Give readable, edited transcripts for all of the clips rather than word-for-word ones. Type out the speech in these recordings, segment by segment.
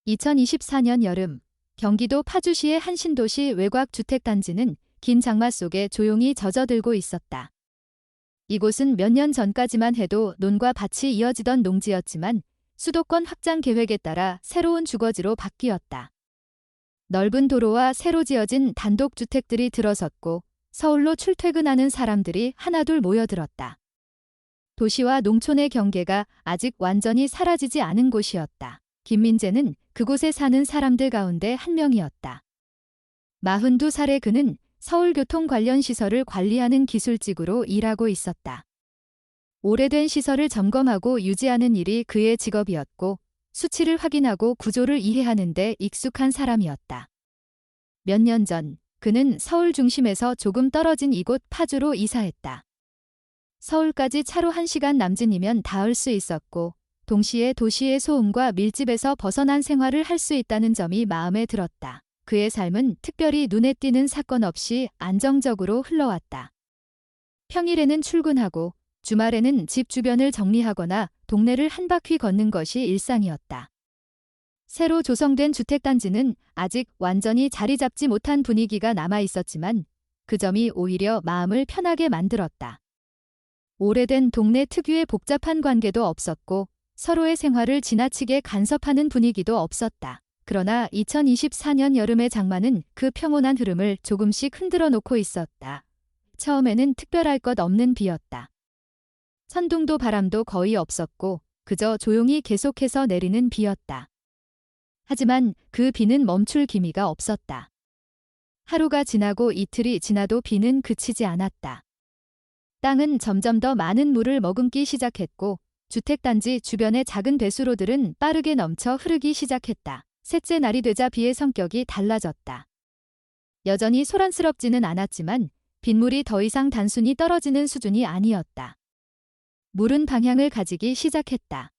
2024년 여름, 경기도 파주시의 한 신도시 외곽 주택단지는 긴 장마 속에 조용히 젖어들고 있었다. 이곳은 몇 년 전까지만 해도 논과 밭이 이어지던 농지였지만 수도권 확장 계획에 따라 새로운 주거지로 바뀌었다. 넓은 도로와 새로 지어진 단독주택들이 들어섰고 서울로 출퇴근하는 사람들이 하나둘 모여들었다. 도시와 농촌의 경계가 아직 완전히 사라지지 않은 곳이었다. 김민재는 그곳에 사는 사람들 가운데 한 명이었다. 42살의 그는 서울교통 관련 시설을 관리하는 기술직으로 일하고 있었다. 오래된 시설을 점검하고 유지하는 일이 그의 직업이었고 수치를 확인하고 구조를 이해하는 데 익숙한 사람이었다. 몇 년 전 그는 서울 중심에서 조금 떨어진 이곳 파주로 이사했다. 서울까지 차로 1시간 남짓이면 닿을 수 있었고 동시에 도시의 소음과 밀집에서 벗어난 생활을 할 수 있다는 점이 마음에 들었다. 그의 삶은 특별히 눈에 띄는 사건 없이 안정적으로 흘러왔다. 평일에는 출근하고 주말에는 집 주변을 정리하거나 동네를 한 바퀴 걷는 것이 일상이었다. 새로 조성된 주택단지는 아직 완전히 자리 잡지 못한 분위기가 남아 있었지만 그 점이 오히려 마음을 편하게 만들었다. 오래된 동네 특유의 복잡한 관계도 없었고 서로의 생활을 지나치게 간섭하는 분위기도 없었다. 그러나 2024년 여름의 장마는 그 평온한 흐름을 조금씩 흔들어 놓고 있었다. 처음에는 특별할 것 없는 비였다. 천둥도 바람도 거의 없었고 그저 조용히 계속해서 내리는 비였다. 하지만 그 비는 멈출 기미가 없었다. 하루가 지나고 이틀이 지나도 비는 그치지 않았다. 땅은 점점 더 많은 물을 머금기 시작했고 주택단지 주변의 작은 배수로들은 빠르게 넘쳐 흐르기 시작했다. 셋째 날이 되자 비의 성격이 달라졌다. 여전히 소란스럽지는 않았지만 빗물이 더 이상 단순히 떨어지는 수준이 아니었다. 물은 방향을 가지기 시작했다.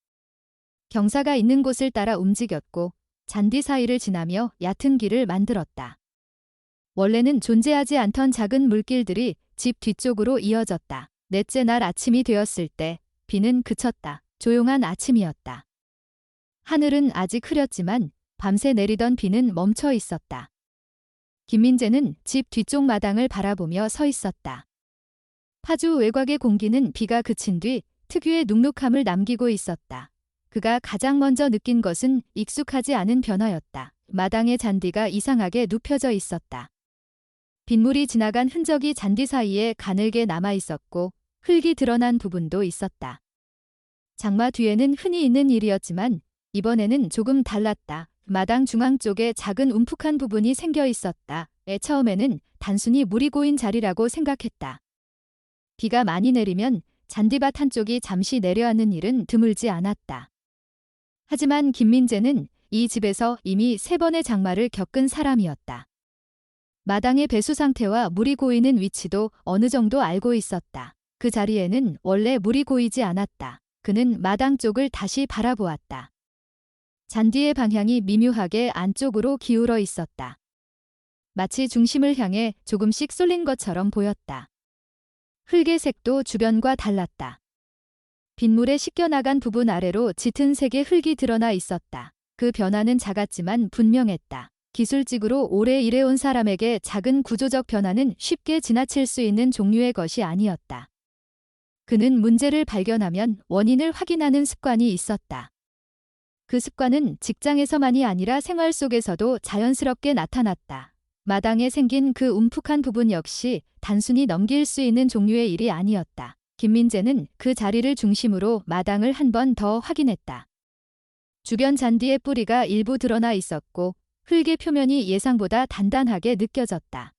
경사가 있는 곳을 따라 움직였고 잔디 사이를 지나며 얕은 길을 만들었다. 원래는 존재하지 않던 작은 물길들이 집 뒤쪽으로 이어졌다. 넷째 날 아침이 되었을 때 비는 그쳤다. 조용한 아침이었다. 하늘은 아직 흐렸지만 밤새 내리던 비는 멈춰 있었다. 김민재는 집 뒤쪽 마당을 바라보며 서 있었다. 파주 외곽의 공기는 비가 그친 뒤 특유의 눅눅함을 남기고 있었다. 그가 가장 먼저 느낀 것은 익숙하지 않은 변화였다. 마당의 잔디가 이상하게 눕혀져 있었다. 빗물이 지나간 흔적이 잔디 사이에 가늘게 남아 있었고 흙이 드러난 부분도 있었다. 장마 뒤에는 흔히 있는 일이었지만 이번에는 조금 달랐다. 마당 중앙 쪽에 작은 움푹한 부분이 생겨 있었다. 처음에는 단순히 물이 고인 자리라고 생각했다. 비가 많이 내리면 잔디밭 한쪽이 잠시 내려앉는 일은 드물지 않았다. 하지만 김민재는 이 집에서 이미 3번의 장마를 겪은 사람이었다. 마당의 배수 상태와 물이 고이는 위치도 어느 정도 알고 있었다. 그 자리에는 원래 물이 고이지 않았다. 그는 마당 쪽을 다시 바라보았다. 잔디의 방향이 미묘하게 안쪽으로 기울어 있었다. 마치 중심을 향해 조금씩 쏠린 것처럼 보였다. 흙의 색도 주변과 달랐다. 빗물에 씻겨나간 부분 아래로 짙은 색의 흙이 드러나 있었다. 그 변화는 작았지만 분명했다. 기술직으로 오래 일해온 사람에게 작은 구조적 변화는 쉽게 지나칠 수 있는 종류의 것이 아니었다. 그는 문제를 발견하면 원인을 확인하는 습관이 있었다. 그 습관은 직장에서만이 아니라 생활 속에서도 자연스럽게 나타났다. 마당에 생긴 그 움푹한 부분 역시 단순히 넘길 수 있는 종류의 일이 아니었다. 김민재는 그 자리를 중심으로 마당을 한 번 더 확인했다. 주변 잔디의 뿌리가 일부 드러나 있었고 흙의 표면이 예상보다 단단하게 느껴졌다.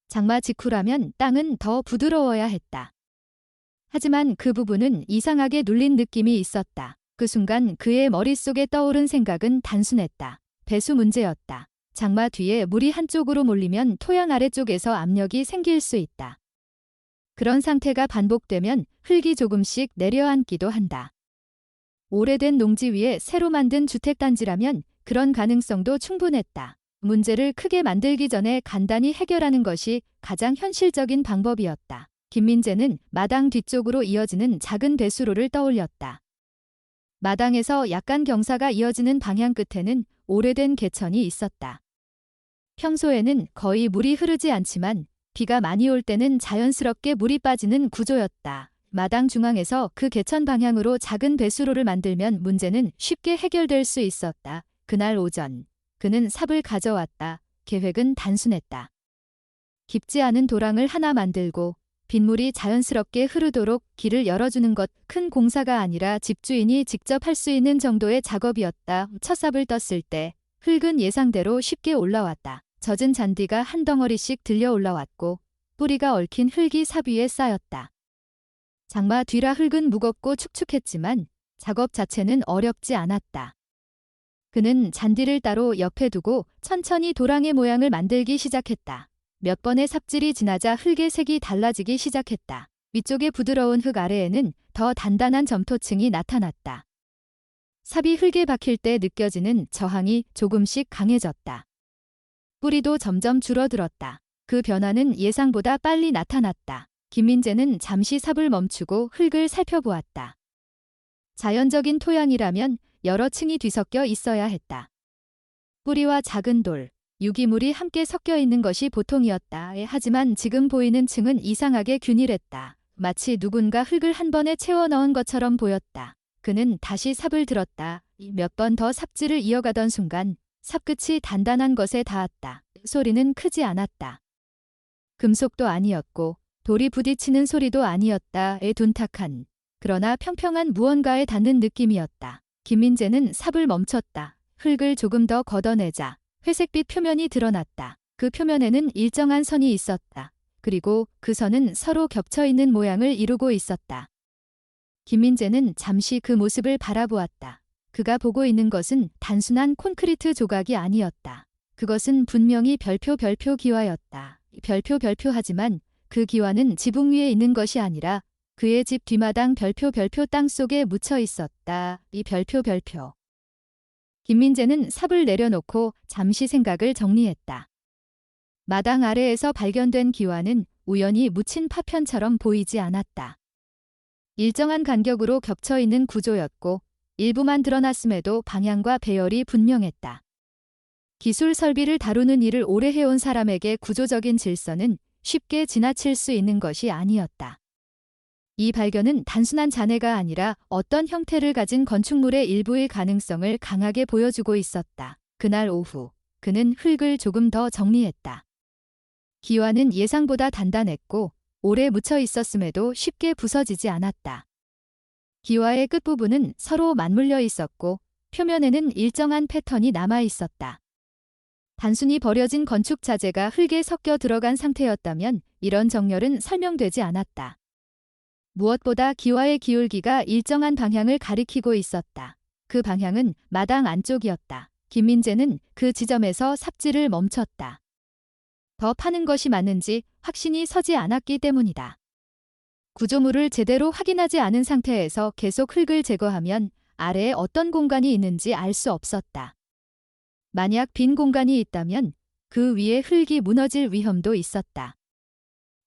장마 직후라면 땅은 더 부드러워야 했다. 하지만 그 부분은 이상하게 눌린 느낌이 있었다. 그 순간 그의 머릿속에 떠오른 생각은 단순했다. 배수 문제였다. 장마 뒤에 물이 한쪽으로 몰리면 토양 아래쪽에서 압력이 생길 수 있다. 그런 상태가 반복되면 흙이 조금씩 내려앉기도 한다. 오래된 농지 위에 새로 만든 주택단지라면 그런 가능성도 충분했다. 문제를 크게 만들기 전에 간단히 해결하는 것이 가장 현실적인 방법이었다. 김민재는 마당 뒤쪽으로 이어지는 작은 배수로를 떠올렸다. 마당에서 약간 경사가 이어지는 방향 끝에는 오래된 개천이 있었다. 평소에는 거의 물이 흐르지 않지만 비가 많이 올 때는 자연스럽게 물이 빠지는 구조였다. 마당 중앙에서 그 개천 방향으로 작은 배수로를 만들면 문제는 쉽게 해결될 수 있었다. 그날 오전 그는 삽을 가져왔다. 계획은 단순했다. 깊지 않은 도랑을 하나 만들고 빗물이 자연스럽게 흐르도록 길을 열어주는 것, 큰 공사가 아니라 집주인이 직접 할 수 있는 정도의 작업이었다. 첫 삽을 떴을 때 흙은 예상대로 쉽게 올라왔다. 젖은 잔디가 한 덩어리씩 들려 올라왔고 뿌리가 얽힌 흙이 삽 위에 쌓였다. 장마 뒤라 흙은 무겁고 축축했지만 작업 자체는 어렵지 않았다. 그는 잔디를 따로 옆에 두고 천천히 도랑의 모양을 만들기 시작했다. 몇 번의 삽질이 지나자 흙의 색이 달라지기 시작했다. 위쪽의 부드러운 흙 아래에는 더 단단한 점토층이 나타났다. 삽이 흙에 박힐 때 느껴지는 저항이 조금씩 강해졌다. 뿌리도 점점 줄어들었다. 그 변화는 예상보다 빨리 나타났다. 김민재는 잠시 삽을 멈추고 흙을 살펴보았다. 자연적인 토양이라면 여러 층이 뒤섞여 있어야 했다. 뿌리와 작은 돌, 유기물이 함께 섞여 있는 것이 보통이었다. 하지만 지금 보이는 층은 이상하게 균일했다. 마치 누군가 흙을 한 번에 채워 넣은 것처럼 보였다. 그는 다시 삽을 들었다. 몇 번 더 삽질을 이어가던 순간 삽끝이 단단한 것에 닿았다. 소리는 크지 않았다. 금속도 아니었고 돌이 부딪히는 소리도 아니었다. 둔탁한, 그러나 평평한 무언가에 닿는 느낌이었다. 김민재는 삽을 멈췄다. 흙을 조금 더 걷어내자 회색빛 표면이 드러났다. 그 표면에는 일정한 선이 있었다. 그리고 그 선은 서로 겹쳐있는 모양을 이루고 있었다. 김민재는 잠시 그 모습을 바라보았다. 그가 보고 있는 것은 단순한 콘크리트 조각이 아니었다. 그것은 분명히 별표 기와였다. 별표하지만 그 기와는 지붕 위에 있는 것이 아니라 그의 집 뒤마당 별표 땅 속에 묻혀 있었다. 이 별표. 김민재는 삽을 내려놓고 잠시 생각을 정리했다. 마당 아래에서 발견된 기와는 우연히 묻힌 파편처럼 보이지 않았다. 일정한 간격으로 겹쳐 있는 구조였고 일부만 드러났음에도 방향과 배열이 분명했다. 기술 설비를 다루는 일을 오래 해온 사람에게 구조적인 질서는 쉽게 지나칠 수 있는 것이 아니었다. 이 발견은 단순한 잔해가 아니라 어떤 형태를 가진 건축물의 일부일 가능성을 강하게 보여주고 있었다. 그날 오후, 그는 흙을 조금 더 정리했다. 기와는 예상보다 단단했고 오래 묻혀 있었음에도 쉽게 부서지지 않았다. 기와의 끝부분은 서로 맞물려 있었고 표면에는 일정한 패턴이 남아 있었다. 단순히 버려진 건축 자재가 흙에 섞여 들어간 상태였다면 이런 정렬은 설명되지 않았다. 무엇보다 기와의 기울기가 일정한 방향을 가리키고 있었다. 그 방향은 마당 안쪽이었다. 김민재는 그 지점에서 삽질을 멈췄다. 더 파는 것이 맞는지 확신이 서지 않았기 때문이다. 구조물을 제대로 확인하지 않은 상태에서 계속 흙을 제거하면 아래에 어떤 공간이 있는지 알 수 없었다. 만약 빈 공간이 있다면 그 위에 흙이 무너질 위험도 있었다.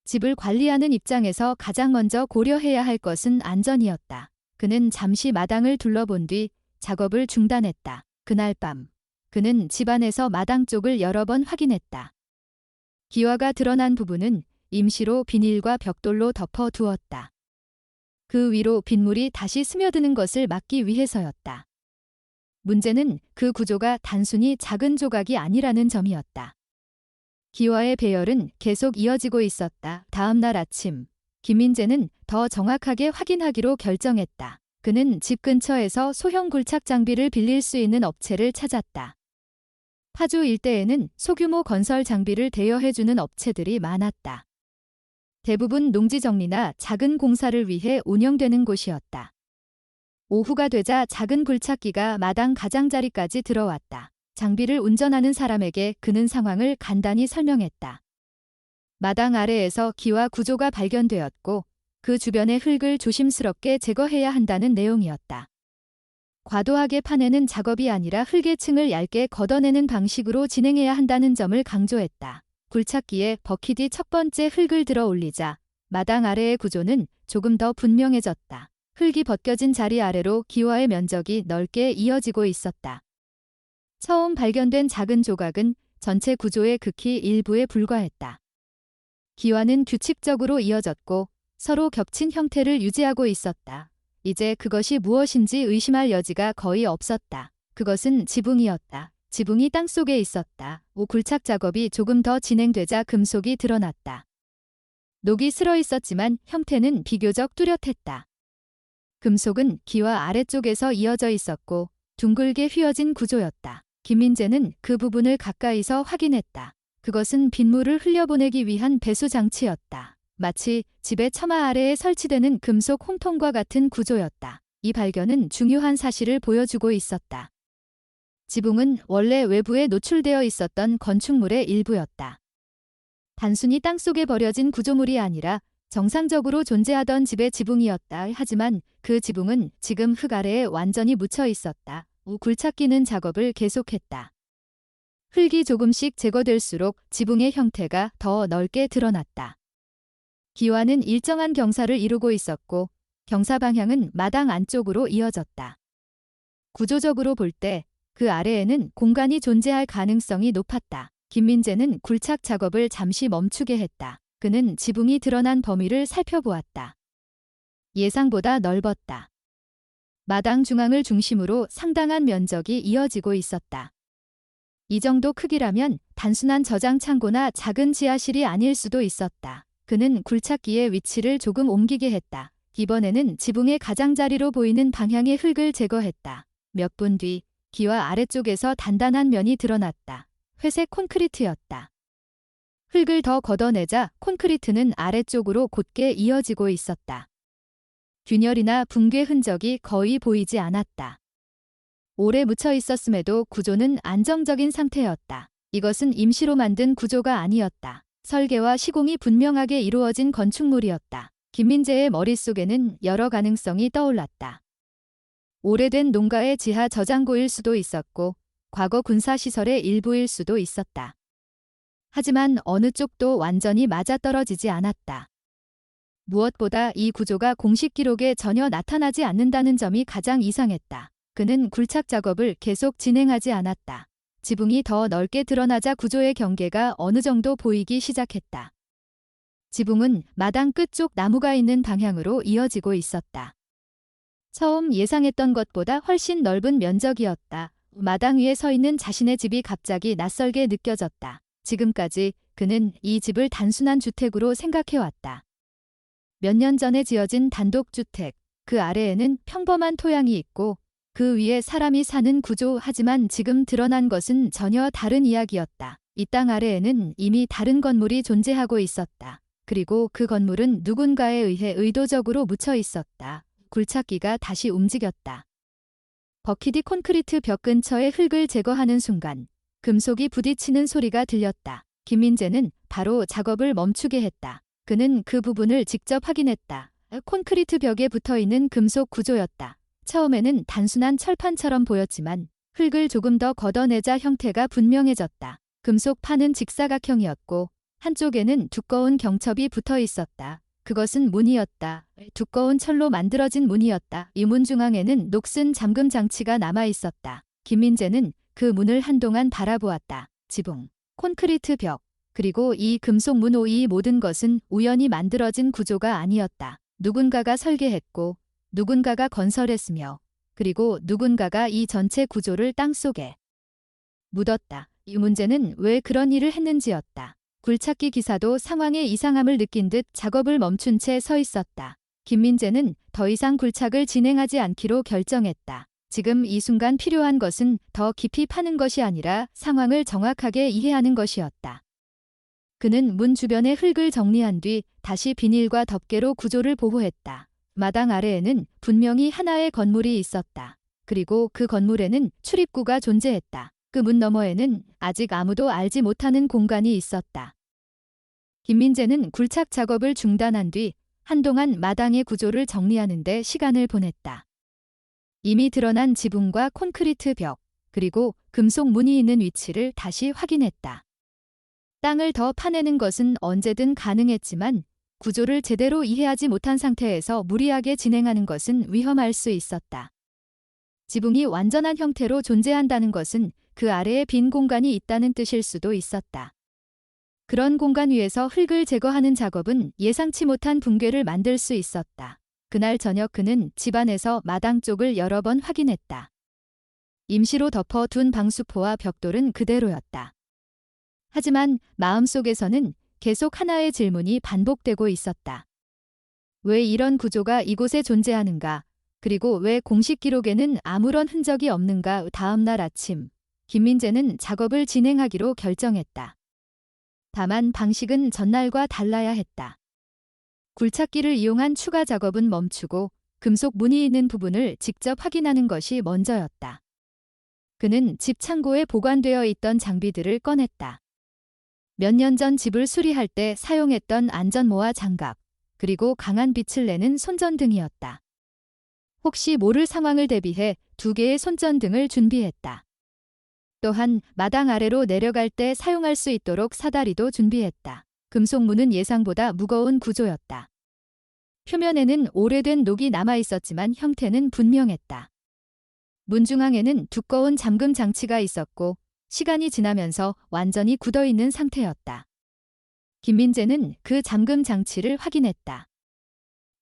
집을 관리하는 입장에서 가장 먼저 고려해야 할 것은 안전이었다. 그는 잠시 마당을 둘러본 뒤 작업을 중단했다. 그날 밤, 그는 집안에서 마당 쪽을 여러 번 확인했다. 기와가 드러난 부분은 임시로 비닐과 벽돌로 덮어 두었다. 그 위로 빗물이 다시 스며드는 것을 막기 위해서였다. 문제는 그 구조가 단순히 작은 조각이 아니라는 점이었다. 기와의 배열은 계속 이어지고 있었다. 다음 날 아침, 김민재는 더 정확하게 확인하기로 결정했다. 그는 집 근처에서 소형 굴착 장비를 빌릴 수 있는 업체를 찾았다. 파주 일대에는 소규모 건설 장비를 대여해주는 업체들이 많았다. 대부분 농지 정리나 작은 공사를 위해 운영되는 곳이었다. 오후가 되자 작은 굴착기가 마당 가장자리까지 들어왔다. 장비를 운전하는 사람에게 그는 상황을 간단히 설명했다. 마당 아래에서 기와 구조가 발견되었고 그 주변의 흙을 조심스럽게 제거해야 한다는 내용이었다. 과도하게 파내는 작업이 아니라 흙의 층을 얇게 걷어내는 방식으로 진행해야 한다는 점을 강조했다. 굴착기에 버킷이 첫 번째 흙을 들어 올리자 마당 아래의 구조는 조금 더 분명해졌다. 흙이 벗겨진 자리 아래로 기와의 면적이 넓게 이어지고 있었다. 처음 발견된 작은 조각은 전체 구조의 극히 일부에 불과했다. 기와는 규칙적으로 이어졌고 서로 겹친 형태를 유지하고 있었다. 이제 그것이 무엇인지 의심할 여지가 거의 없었다. 그것은 지붕이었다. 지붕이 땅속에 있었다. 굴착 작업이 조금 더 진행되자 금속이 드러났다. 녹이 슬어 있었지만 형태는 비교적 뚜렷했다. 금속은 기와 아래쪽에서 이어져 있었고 둥글게 휘어진 구조였다. 김민재는 그 부분을 가까이서 확인했다. 그것은 빗물을 흘려보내기 위한 배수 장치였다. 마치 집의 처마 아래에 설치되는 금속 홍통과 같은 구조였다. 이 발견은 중요한 사실을 보여주고 있었다. 지붕은 원래 외부에 노출되어 있었던 건축물의 일부였다. 단순히 땅속에 버려진 구조물이 아니라 정상적으로 존재하던 집의 지붕이었다. 하지만 그 지붕은 지금 흙 아래에 완전히 묻혀 있었다. 굴착기는 작업을 계속했다. 흙이 조금씩 제거될수록 지붕의 형태가 더 넓게 드러났다. 기와는 일정한 경사를 이루고 있었고 경사 방향은 마당 안쪽으로 이어졌다. 구조적으로 볼 때 그 아래에는 공간이 존재할 가능성이 높았다. 김민재는 굴착 작업을 잠시 멈추게 했다. 그는 지붕이 드러난 범위를 살펴보았다. 예상보다 넓었다. 마당 중앙을 중심으로 상당한 면적이 이어지고 있었다. 이 정도 크기라면 단순한 저장 창고나 작은 지하실이 아닐 수도 있었다. 그는 굴착기의 위치를 조금 옮기게 했다. 이번에는 지붕의 가장자리로 보이는 방향의 흙을 제거했다. 몇 분 뒤 기와 아래쪽에서 단단한 면이 드러났다. 회색 콘크리트였다. 흙을 더 걷어내자 콘크리트는 아래쪽으로 곧게 이어지고 있었다. 균열이나 붕괴 흔적이 거의 보이지 않았다. 오래 묻혀 있었음에도 구조는 안정적인 상태였다. 이것은 임시로 만든 구조가 아니었다. 설계와 시공이 분명하게 이루어진 건축물이었다. 김민재의 머릿속에는 여러 가능성이 떠올랐다. 오래된 농가의 지하 저장고일 수도 있었고 과거 군사시설의 일부일 수도 있었다. 하지만 어느 쪽도 완전히 맞아떨어지지 않았다. 무엇보다 이 구조가 공식 기록에 전혀 나타나지 않는다는 점이 가장 이상했다. 그는 굴착 작업을 계속 진행하지 않았다. 지붕이 더 넓게 드러나자 구조의 경계가 어느 정도 보이기 시작했다. 지붕은 마당 끝쪽 나무가 있는 방향으로 이어지고 있었다. 처음 예상했던 것보다 훨씬 넓은 면적이었다. 마당 위에 서 있는 자신의 집이 갑자기 낯설게 느껴졌다. 지금까지 그는 이 집을 단순한 주택으로 생각해왔다. 몇 년 전에 지어진 단독주택, 그 아래에는 평범한 토양이 있고 그 위에 사람이 사는 구조. 하지만 지금 드러난 것은 전혀 다른 이야기였다. 이 땅 아래에는 이미 다른 건물이 존재하고 있었다. 그리고 그 건물은 누군가에 의해 의도적으로 묻혀 있었다. 굴착기가 다시 움직였다. 버킷이 콘크리트 벽 근처의 흙을 제거하는 순간 금속이 부딪히는 소리가 들렸다. 김민재는 바로 작업을 멈추게 했다. 그는 그 부분을 직접 확인했다. 콘크리트 벽에 붙어있는 금속 구조였다. 처음에는 단순한 철판처럼 보였지만 흙을 조금 더 걷어내자 형태가 분명해졌다. 금속 판은 직사각형이었고 한쪽에는 두꺼운 경첩이 붙어 있었다. 그것은 문이었다. 두꺼운 철로 만들어진 문이었다. 이 문 중앙에는 녹슨 잠금 장치가 남아 있었다. 김민재는 그 문을 한동안 바라보았다. 지붕, 콘크리트 벽, 그리고 이 금속 문. 이 모든 것은 우연히 만들어진 구조가 아니었다. 누군가가 설계했고 누군가가 건설했으며 그리고 누군가가 이 전체 구조를 땅속에 묻었다. 이 문제는 왜 그런 일을 했는지였다. 굴착기 기사도 상황의 이상함을 느낀 듯 작업을 멈춘 채 서 있었다. 김민재는 더 이상 굴착을 진행하지 않기로 결정했다. 지금 이 순간 필요한 것은 더 깊이 파는 것이 아니라 상황을 정확하게 이해하는 것이었다. 그는 문 주변의 흙을 정리한 뒤 다시 비닐과 덮개로 구조를 보호했다. 마당 아래에는 분명히 하나의 건물이 있었다. 그리고 그 건물에는 출입구가 존재했다. 그 문 너머에는 아직 아무도 알지 못하는 공간이 있었다. 김민재는 굴착 작업을 중단한 뒤 한동안 마당의 구조를 정리하는 데 시간을 보냈다. 이미 드러난 지붕과 콘크리트 벽, 그리고 금속 문이 있는 위치를 다시 확인했다. 땅을 더 파내는 것은 언제든 가능했지만 구조를 제대로 이해하지 못한 상태에서 무리하게 진행하는 것은 위험할 수 있었다. 지붕이 완전한 형태로 존재한다는 것은 그 아래에 빈 공간이 있다는 뜻일 수도 있었다. 그런 공간 위에서 흙을 제거하는 작업은 예상치 못한 붕괴를 만들 수 있었다. 그날 저녁 그는 집안에서 마당 쪽을 여러 번 확인했다. 임시로 덮어둔 방수포와 벽돌은 그대로였다. 하지만 마음속에서는 계속 하나의 질문이 반복되고 있었다. 왜 이런 구조가 이곳에 존재하는가? 그리고 왜 공식 기록에는 아무런 흔적이 없는가? 다음 날 아침, 김민재는 작업을 진행하기로 결정했다. 다만 방식은 전날과 달라야 했다. 굴착기를 이용한 추가 작업은 멈추고 금속 무늬 있는 부분을 직접 확인하는 것이 먼저였다. 그는 집 창고에 보관되어 있던 장비들을 꺼냈다. 몇 년 전 집을 수리할 때 사용했던 안전모와 장갑, 그리고 강한 빛을 내는 손전등이었다. 혹시 모를 상황을 대비해 2개의 손전등을 준비했다. 또한 마당 아래로 내려갈 때 사용할 수 있도록 사다리도 준비했다. 금속문은 예상보다 무거운 구조였다. 표면에는 오래된 녹이 남아 있었지만 형태는 분명했다. 문 중앙에는 두꺼운 잠금 장치가 있었고 시간이 지나면서 완전히 굳어있는 상태였다. 김민재는 그 잠금 장치를 확인했다.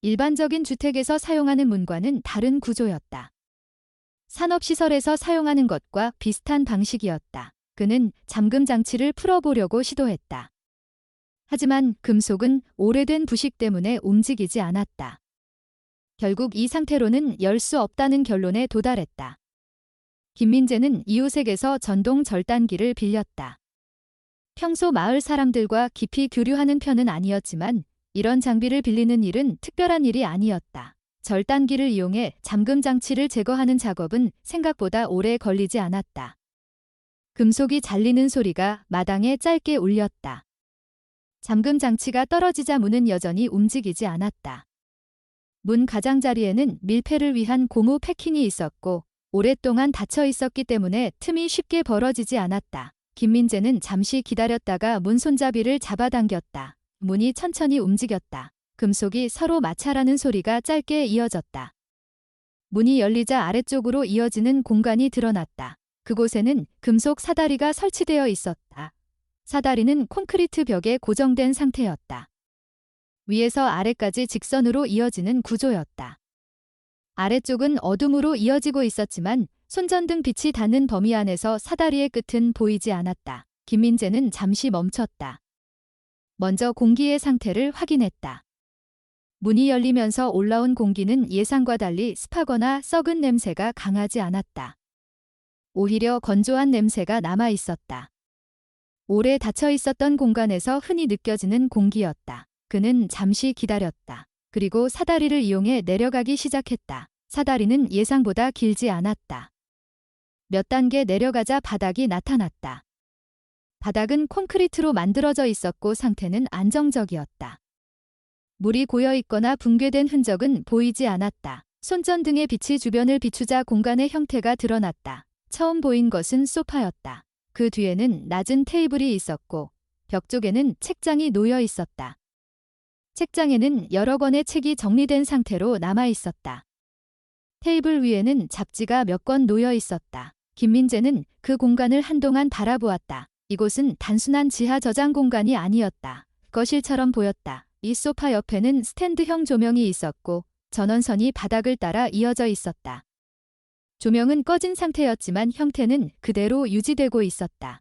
일반적인 주택에서 사용하는 문과는 다른 구조였다. 산업시설에서 사용하는 것과 비슷한 방식이었다. 그는 잠금 장치를 풀어보려고 시도했다. 하지만 금속은 오래된 부식 때문에 움직이지 않았다. 결국 이 상태로는 열 수 없다는 결론에 도달했다. 김민재는 이웃에게서 전동 절단기를 빌렸다. 평소 마을 사람들과 깊이 교류하는 편은 아니었지만 이런 장비를 빌리는 일은 특별한 일이 아니었다. 절단기를 이용해 잠금 장치를 제거하는 작업은 생각보다 오래 걸리지 않았다. 금속이 잘리는 소리가 마당에 짧게 울렸다. 잠금 장치가 떨어지자 문은 여전히 움직이지 않았다. 문 가장자리에는 밀폐를 위한 고무 패킹이 있었고 오랫동안 닫혀 있었기 때문에 틈이 쉽게 벌어지지 않았다. 김민재는 잠시 기다렸다가 문 손잡이를 잡아당겼다. 문이 천천히 움직였다. 금속이 서로 마찰하는 소리가 짧게 이어졌다. 문이 열리자 아래쪽으로 이어지는 공간이 드러났다. 그곳에는 금속 사다리가 설치되어 있었다. 사다리는 콘크리트 벽에 고정된 상태였다. 위에서 아래까지 직선으로 이어지는 구조였다. 아래쪽은 어둠으로 이어지고 있었지만 손전등 빛이 닿는 범위 안에서 사다리의 끝은 보이지 않았다. 김민재는 잠시 멈췄다. 먼저 공기의 상태를 확인했다. 문이 열리면서 올라온 공기는 예상과 달리 습하거나 썩은 냄새가 강하지 않았다. 오히려 건조한 냄새가 남아 있었다. 오래 닫혀 있었던 공간에서 흔히 느껴지는 공기였다. 그는 잠시 기다렸다. 그리고 사다리를 이용해 내려가기 시작했다. 사다리는 예상보다 길지 않았다. 몇 단계 내려가자 바닥이 나타났다. 바닥은 콘크리트로 만들어져 있었고 상태는 안정적이었다. 물이 고여 있거나 붕괴된 흔적은 보이지 않았다. 손전등의 빛이 주변을 비추자 공간의 형태가 드러났다. 처음 보인 것은 소파였다. 그 뒤에는 낮은 테이블이 있었고 벽 쪽에는 책장이 놓여 있었다. 책장에는 여러 권의 책이 정리된 상태로 남아 있었다. 테이블 위에는 잡지가 몇 권 놓여 있었다. 김민재는 그 공간을 한동안 바라보았다. 이곳은 단순한 지하 저장 공간이 아니었다. 거실처럼 보였다. 이 소파 옆에는 스탠드형 조명이 있었고 전원선이 바닥을 따라 이어져 있었다. 조명은 꺼진 상태였지만 형태는 그대로 유지되고 있었다.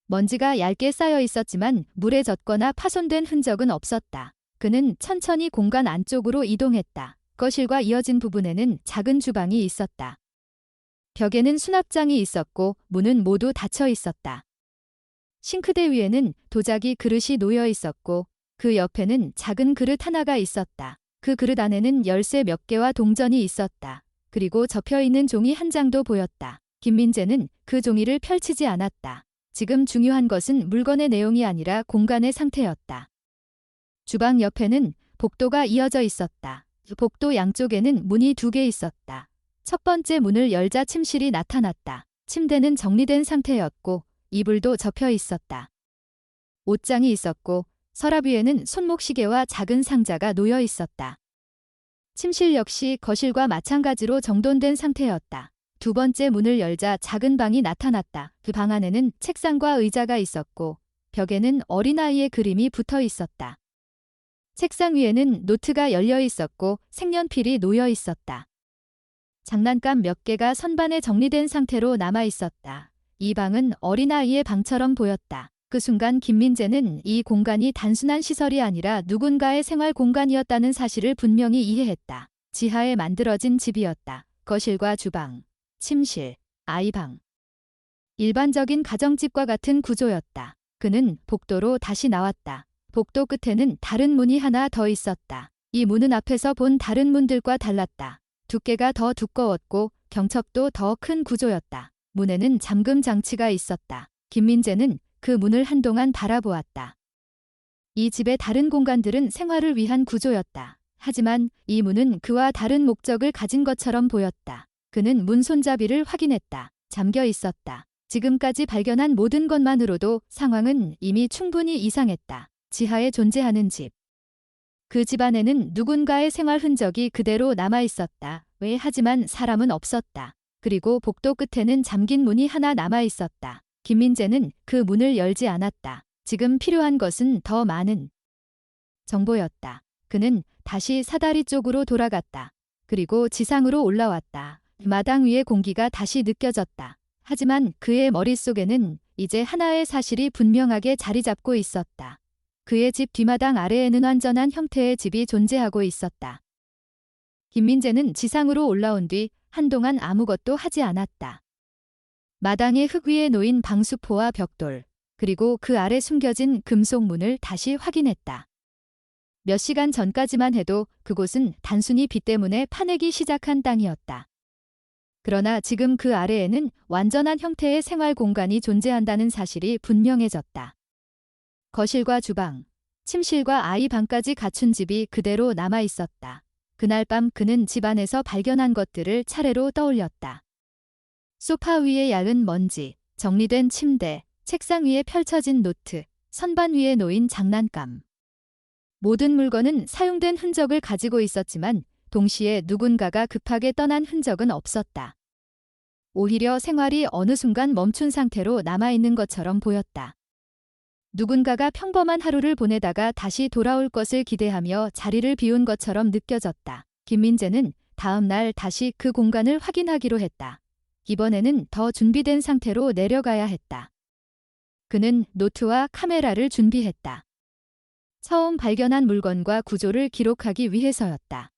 먼지가 얇게 쌓여 있었지만 물에 젖거나 파손된 흔적은 없었다. 그는 천천히 공간 안쪽으로 이동했다. 거실과 이어진 부분에는 작은 주방이 있었다. 벽에는 수납장이 있었고 문은 모두 닫혀 있었다. 싱크대 위에는 도자기 그릇이 놓여 있었고 그 옆에는 작은 그릇 하나가 있었다. 그 그릇 안에는 열쇠 몇 개와 동전이 있었다. 그리고 접혀있는 종이 한 장도 보였다. 김민재는 그 종이를 펼치지 않았다. 지금 중요한 것은 물건의 내용이 아니라 공간의 상태였다. 주방 옆에는 복도가 이어져 있었다. 복도 양쪽에는 문이 2개 있었다. 첫 번째 문을 열자 침실이 나타났다. 침대는 정리된 상태였고 이불도 접혀 있었다. 옷장이 있었고 서랍 위에는 손목시계와 작은 상자가 놓여 있었다. 침실 역시 거실과 마찬가지로 정돈된 상태였다. 두 번째 문을 열자 작은 방이 나타났다. 그 방 안에는 책상과 의자가 있었고 벽에는 어린아이의 그림이 붙어 있었다. 책상 위에는 노트가 열려 있었고 색연필이 놓여 있었다. 장난감 몇 개가 선반에 정리된 상태로 남아 있었다. 이 방은 어린아이의 방처럼 보였다. 그 순간 김민재는 이 공간이 단순한 시설이 아니라 누군가의 생활 공간이었다는 사실을 분명히 이해했다. 지하에 만들어진 집이었다. 거실과 주방, 침실, 아이방. 일반적인 가정집과 같은 구조였다. 그는 복도로 다시 나왔다. 복도 끝에는 다른 문이 하나 더 있었다. 이 문은 앞에서 본 다른 문들과 달랐다. 두께가 더 두꺼웠고 경첩도 더 큰 구조였다. 문에는 잠금 장치가 있었다. 김민재는 그 문을 한동안 바라보았다. 이 집의 다른 공간들은 생활을 위한 구조였다. 하지만 이 문은 그와 다른 목적을 가진 것처럼 보였다. 그는 문 손잡이를 확인했다. 잠겨 있었다. 지금까지 발견한 모든 것만으로도 상황은 이미 충분히 이상했다. 지하에 존재하는 집. 그 집 안에는 누군가의 생활 흔적이 그대로 남아 있었다. 왜 하지만 사람은 없었다. 그리고 복도 끝에는 잠긴 문이 하나 남아 있었다. 김민재는 그 문을 열지 않았다. 지금 필요한 것은 더 많은 정보였다. 그는 다시 사다리 쪽으로 돌아갔다. 그리고 지상으로 올라왔다. 마당 위의 공기가 다시 느껴졌다. 하지만 그의 머릿속에는 이제 하나의 사실이 분명하게 자리 잡고 있었다. 그의 집 뒷마당 아래에는 완전한 형태의 집이 존재하고 있었다. 김민재는 지상으로 올라온 뒤 한동안 아무것도 하지 않았다. 마당의 흙 위에 놓인 방수포와 벽돌, 그리고 그 아래 숨겨진 금속 문을 다시 확인했다. 몇 시간 전까지만 해도 그곳은 단순히 비 때문에 파내기 시작한 땅이었다. 그러나 지금 그 아래에는 완전한 형태의 생활 공간이 존재한다는 사실이 분명해졌다. 거실과 주방, 침실과 아이 방까지 갖춘 집이 그대로 남아 있었다. 그날 밤 그는 집 안에서 발견한 것들을 차례로 떠올렸다. 소파 위에 얇은 먼지, 정리된 침대, 책상 위에 펼쳐진 노트, 선반 위에 놓인 장난감. 모든 물건은 사용된 흔적을 가지고 있었지만 동시에 누군가가 급하게 떠난 흔적은 없었다. 오히려 생활이 어느 순간 멈춘 상태로 남아있는 것처럼 보였다. 누군가가 평범한 하루를 보내다가 다시 돌아올 것을 기대하며 자리를 비운 것처럼 느껴졌다. 김민재는 다음 날 다시 그 공간을 확인하기로 했다. 이번에는 더 준비된 상태로 내려가야 했다. 그는 노트와 카메라를 준비했다. 처음 발견한 물건과 구조를 기록하기 위해서였다.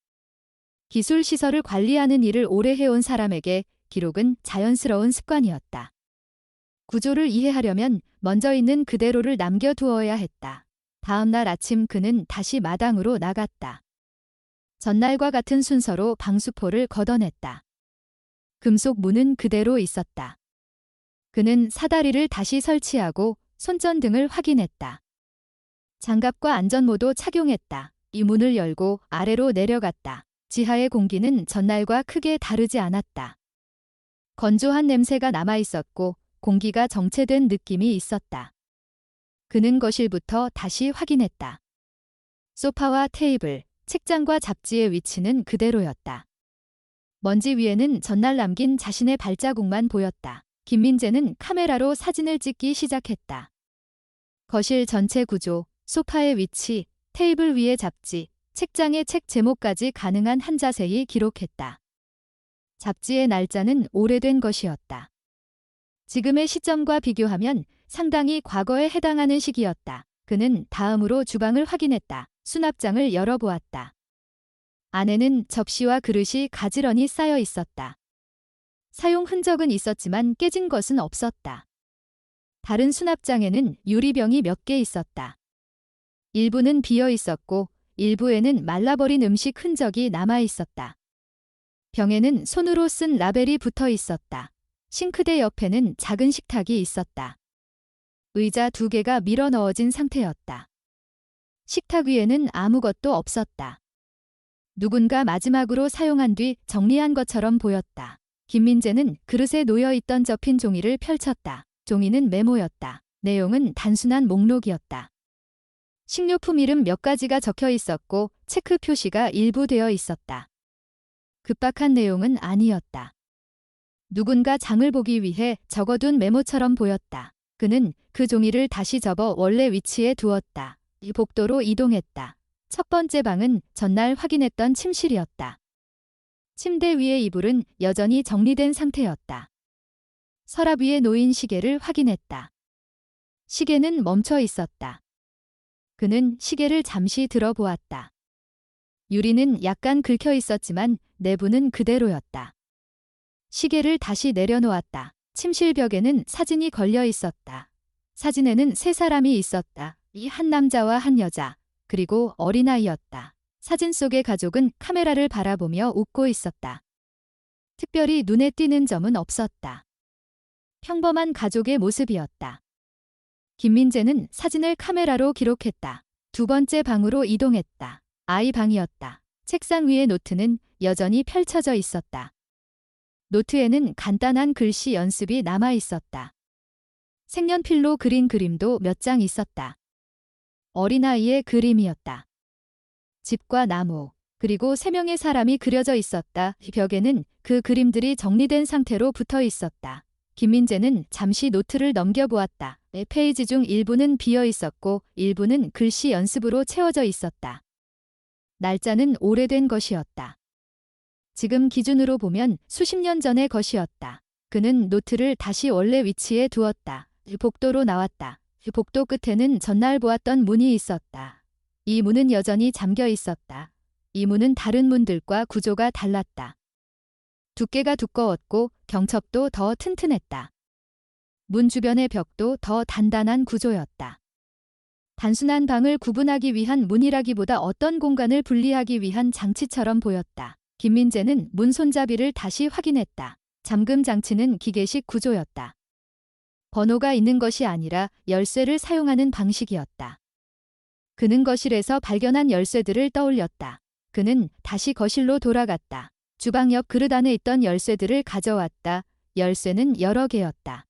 기술 시설을 관리하는 일을 오래 해온 사람에게 기록은 자연스러운 습관이었다. 구조를 이해하려면 먼저 있는 그대로를 남겨두어야 했다. 다음 날 아침 그는 다시 마당으로 나갔다. 전날과 같은 순서로 방수포를 걷어냈다. 금속 문은 그대로 있었다. 그는 사다리를 다시 설치하고 손전등을 확인했다. 장갑과 안전모도 착용했다. 이 문을 열고 아래로 내려갔다. 지하의 공기는 전날과 크게 다르지 않았다. 건조한 냄새가 남아 있었고 공기가 정체된 느낌이 있었다. 그는 거실부터 다시 확인했다. 소파와 테이블, 책장과 잡지의 위치는 그대로였다. 먼지 위에는 전날 남긴 자신의 발자국만 보였다. 김민재는 카메라로 사진을 찍기 시작했다. 거실 전체 구조, 소파의 위치, 테이블 위의 잡지, 책장의 책 제목까지 가능한 한 자세히 기록했다. 잡지의 날짜는 오래된 것이었다. 지금의 시점과 비교하면 상당히 과거에 해당하는 시기였다. 그는 다음으로 주방을 확인했다. 수납장을 열어보았다. 안에는 접시와 그릇이 가지런히 쌓여 있었다. 사용 흔적은 있었지만 깨진 것은 없었다. 다른 수납장에는 유리병이 몇 개 있었다. 일부는 비어 있었고 일부에는 말라버린 음식 흔적이 남아 있었다. 병에는 손으로 쓴 라벨이 붙어 있었다. 싱크대 옆에는 작은 식탁이 있었다. 의자 2개가 밀어 넣어진 상태였다. 식탁 위에는 아무것도 없었다. 누군가 마지막으로 사용한 뒤 정리한 것처럼 보였다. 김민재는 그릇에 놓여 있던 접힌 종이를 펼쳤다. 종이는 메모였다. 내용은 단순한 목록이었다. 식료품 이름 몇 가지가 적혀 있었고 체크 표시가 일부 되어 있었다. 급박한 내용은 아니었다. 누군가 장을 보기 위해 적어둔 메모처럼 보였다. 그는 그 종이를 다시 접어 원래 위치에 두었다. 이 복도로 이동했다. 첫 번째 방은 전날 확인했던 침실이었다. 침대 위의 이불은 여전히 정리된 상태였다. 서랍 위에 놓인 시계를 확인했다. 시계는 멈춰 있었다. 그는 시계를 잠시 들어보았다. 유리는 약간 긁혀 있었지만 내부는 그대로였다. 시계를 다시 내려놓았다. 침실 벽에는 사진이 걸려 있었다. 사진에는 세 사람이 있었다. 이 한 남자와 한 여자, 그리고 어린아이였다. 사진 속의 가족은 카메라를 바라보며 웃고 있었다. 특별히 눈에 띄는 점은 없었다. 평범한 가족의 모습이었다. 김민재는 사진을 카메라로 기록했다. 두 번째 방으로 이동했다. 아이 방이었다. 책상 위의 노트는 여전히 펼쳐져 있었다. 노트에는 간단한 글씨 연습이 남아 있었다. 색연필로 그린 그림도 몇 장 있었다. 어린아이의 그림이었다. 집과 나무, 그리고 3명의 사람이 그려져 있었다. 벽에는 그 그림들이 정리된 상태로 붙어 있었다. 김민재는 잠시 노트를 넘겨보았다. 페이지 중 일부는 비어 있었고 일부는 글씨 연습으로 채워져 있었다. 날짜는 오래된 것이었다. 지금 기준으로 보면 수십 년 전의 것이었다. 그는 노트를 다시 원래 위치에 두었다. 복도로 나왔다. 복도 끝에는 전날 보았던 문이 있었다. 이 문은 여전히 잠겨 있었다. 이 문은 다른 문들과 구조가 달랐다. 두께가 두꺼웠고 경첩도 더 튼튼했다. 문 주변의 벽도 더 단단한 구조였다. 단순한 방을 구분하기 위한 문이라기보다 어떤 공간을 분리하기 위한 장치처럼 보였다. 김민재는 문 손잡이를 다시 확인했다. 잠금 장치는 기계식 구조였다. 번호가 있는 것이 아니라 열쇠를 사용하는 방식이었다. 그는 거실에서 발견한 열쇠들을 떠올렸다. 그는 다시 거실로 돌아갔다. 주방 옆 그릇 안에 있던 열쇠들을 가져왔다. 열쇠는 여러 개였다.